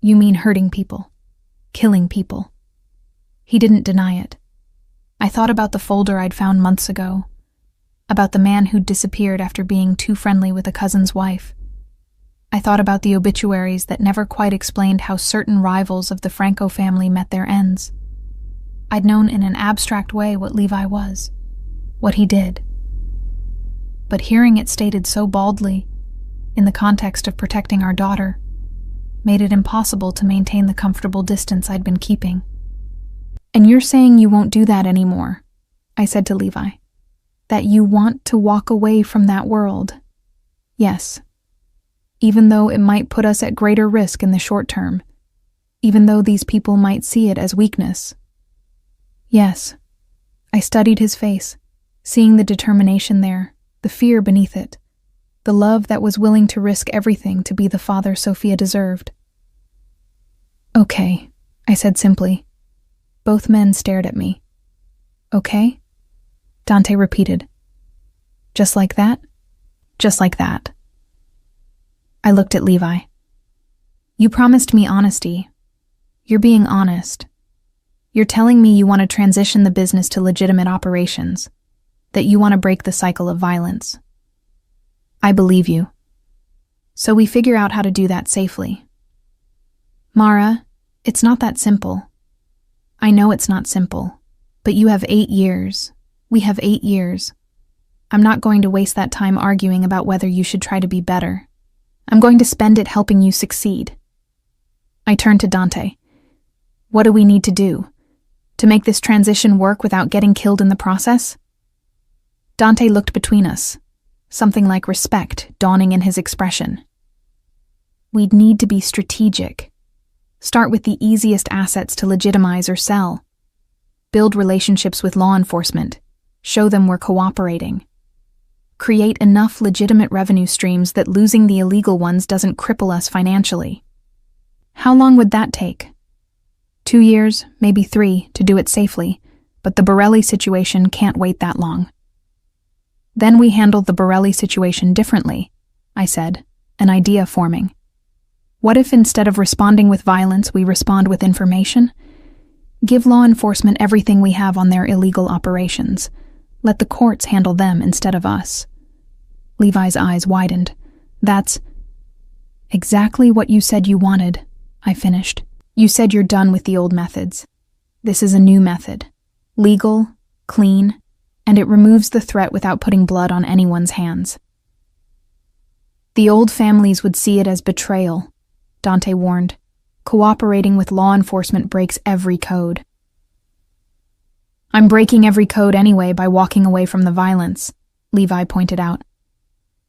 Speaker 1: "You mean hurting people, killing people?" He didn't deny it. I thought about the folder I'd found months ago, about the man who'd disappeared after being too friendly with a cousin's wife. I thought about the obituaries that never quite explained how certain rivals of the Franco family met their ends. I'd known in an abstract way what Levi was, what he did. But hearing it stated so baldly, in the context of protecting our daughter, made it impossible to maintain the comfortable distance I'd been keeping. "And you're saying you won't do that anymore," I said to Levi. "That you want to walk away from that world?" "Yes. Even though it might put us at greater risk in the short term. Even though these people might see it as weakness." "Yes." I studied his face, seeing the determination there, the fear beneath it, the love that was willing to risk everything to be the father Sophia deserved. "Okay," I said simply. Both men stared at me. "Okay?" Dante repeated. "Just like that?" "Just like that." I looked at Levi. "You promised me honesty. You're being honest. You're telling me you want to transition the business to legitimate operations, that you want to break the cycle of violence. I believe you. So we figure out how to do that safely." "Mara, it's not that simple." "I know it's not simple, but you have 8 years. We have 8 years. I'm not going to waste that time arguing about whether you should try to be better. I'm going to spend it helping you succeed." I turned to Dante. "What do we need to do? To make this transition work without getting killed in the process?" Dante looked between us, something like respect dawning in his expression. "We'd need to be strategic. Start with the easiest assets to legitimize or sell. Build relationships with law enforcement. Show them we're cooperating. Create enough legitimate revenue streams that losing the illegal ones doesn't cripple us financially." "How long would that take?" 2 years, maybe 3, to do it safely, but the Borelli situation can't wait that long." "Then we handle the Borelli situation differently," I said, an idea forming. "What if instead of responding with violence, we respond with information? Give law enforcement everything we have on their illegal operations. Let the courts handle them instead of us." Levi's eyes widened. "That's exactly what you said you wanted," I finished. "You said you're done with the old methods. This is a new method. Legal, clean, and it removes the threat without putting blood on anyone's hands." The old families would see it as betrayal, Dante warned. Cooperating with law enforcement breaks every code. I'm breaking every code anyway by walking away from the violence, Levi pointed out.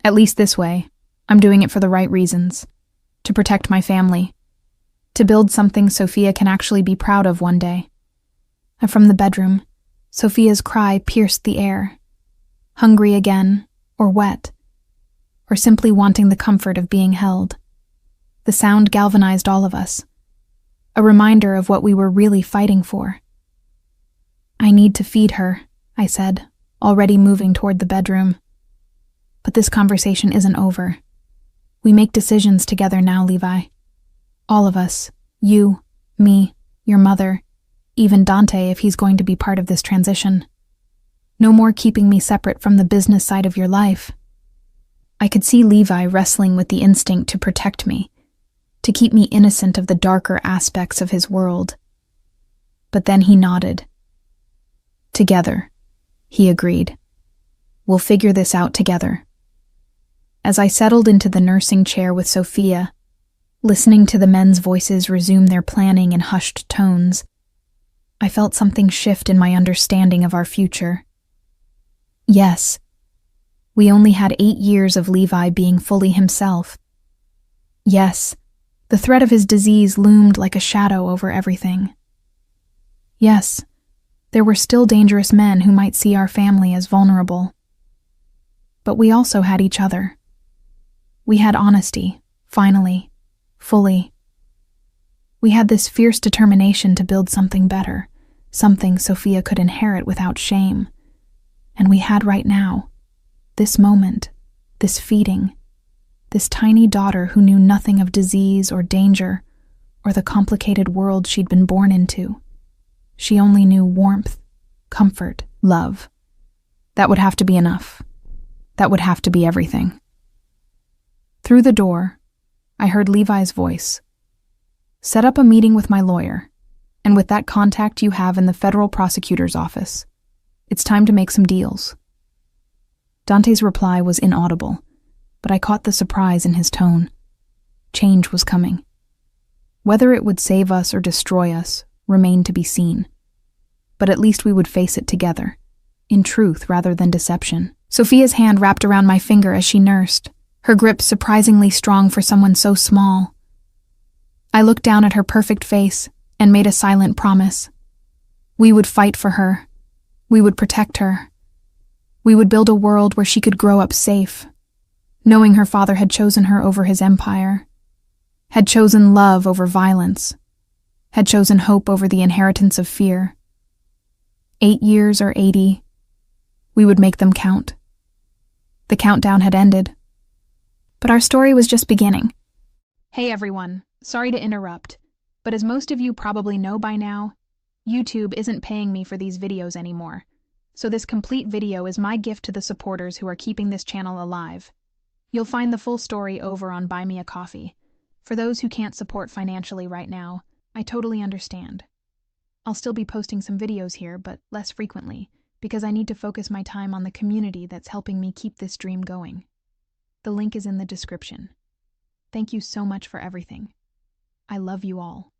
Speaker 1: At least this way, I'm doing it for the right reasons. To protect my family. To build something Sophia can actually be proud of one day. And from the bedroom, Sophia's cry pierced the air. Hungry again, or wet, or simply wanting the comfort of being held. The sound galvanized all of us. A reminder of what we were really fighting for. I need to feed her, I said, already moving toward the bedroom. But this conversation isn't over. We make decisions together now, Levi. All of us. You, me, your mother, even Dante if he's going to be part of this transition. No more keeping me separate from the business side of your life. I could see Levi wrestling with the instinct to protect me, to keep me innocent of the darker aspects of his world. But then he nodded. Together, he agreed. We'll figure this out together. As I settled into the nursing chair with Sophia, listening to the men's voices resume their planning in hushed tones, I felt something shift in my understanding of our future. Yes, we only had 8 years of Levi being fully himself. Yes, the threat of his disease loomed like a shadow over everything. Yes, there were still dangerous men who might see our family as vulnerable. But we also had each other. We had honesty, finally, fully. We had this fierce determination to build something better, something Sophia could inherit without shame. And we had right now, this moment, this feeding, this tiny daughter who knew nothing of disease or danger or the complicated world she'd been born into. She only knew warmth, comfort, love. That would have to be enough. That would have to be everything. Through the door, I heard Levi's voice. Set up a meeting with my lawyer, and with that contact you have in the federal prosecutor's office. It's time to make some deals. Dante's reply was inaudible, but I caught the surprise in his tone. Change was coming. Whether it would save us or destroy us remained to be seen. But at least we would face it together, in truth rather than deception. Sophia's hand wrapped around my finger as she nursed, her grip surprisingly strong for someone so small. I looked down at her perfect face and made a silent promise. We would fight for her. We would protect her. We would build a world where she could grow up safe, knowing her father had chosen her over his empire, had chosen love over violence, had chosen hope over the inheritance of fear. 8 years or 80, we would make them count. The countdown had ended. But our story was just beginning. Hey everyone, sorry to interrupt, but as most of you probably know by now, YouTube isn't paying me for these videos anymore. So this complete video is my gift to the supporters who are keeping this channel alive. You'll find the full story over on Buy Me a Coffee. For those who can't support financially right now, I totally understand. I'll still be posting some videos here, but less frequently, because I need to focus my time on the community that's helping me keep this dream going. The link is in the description. Thank you so much for everything. I love you all.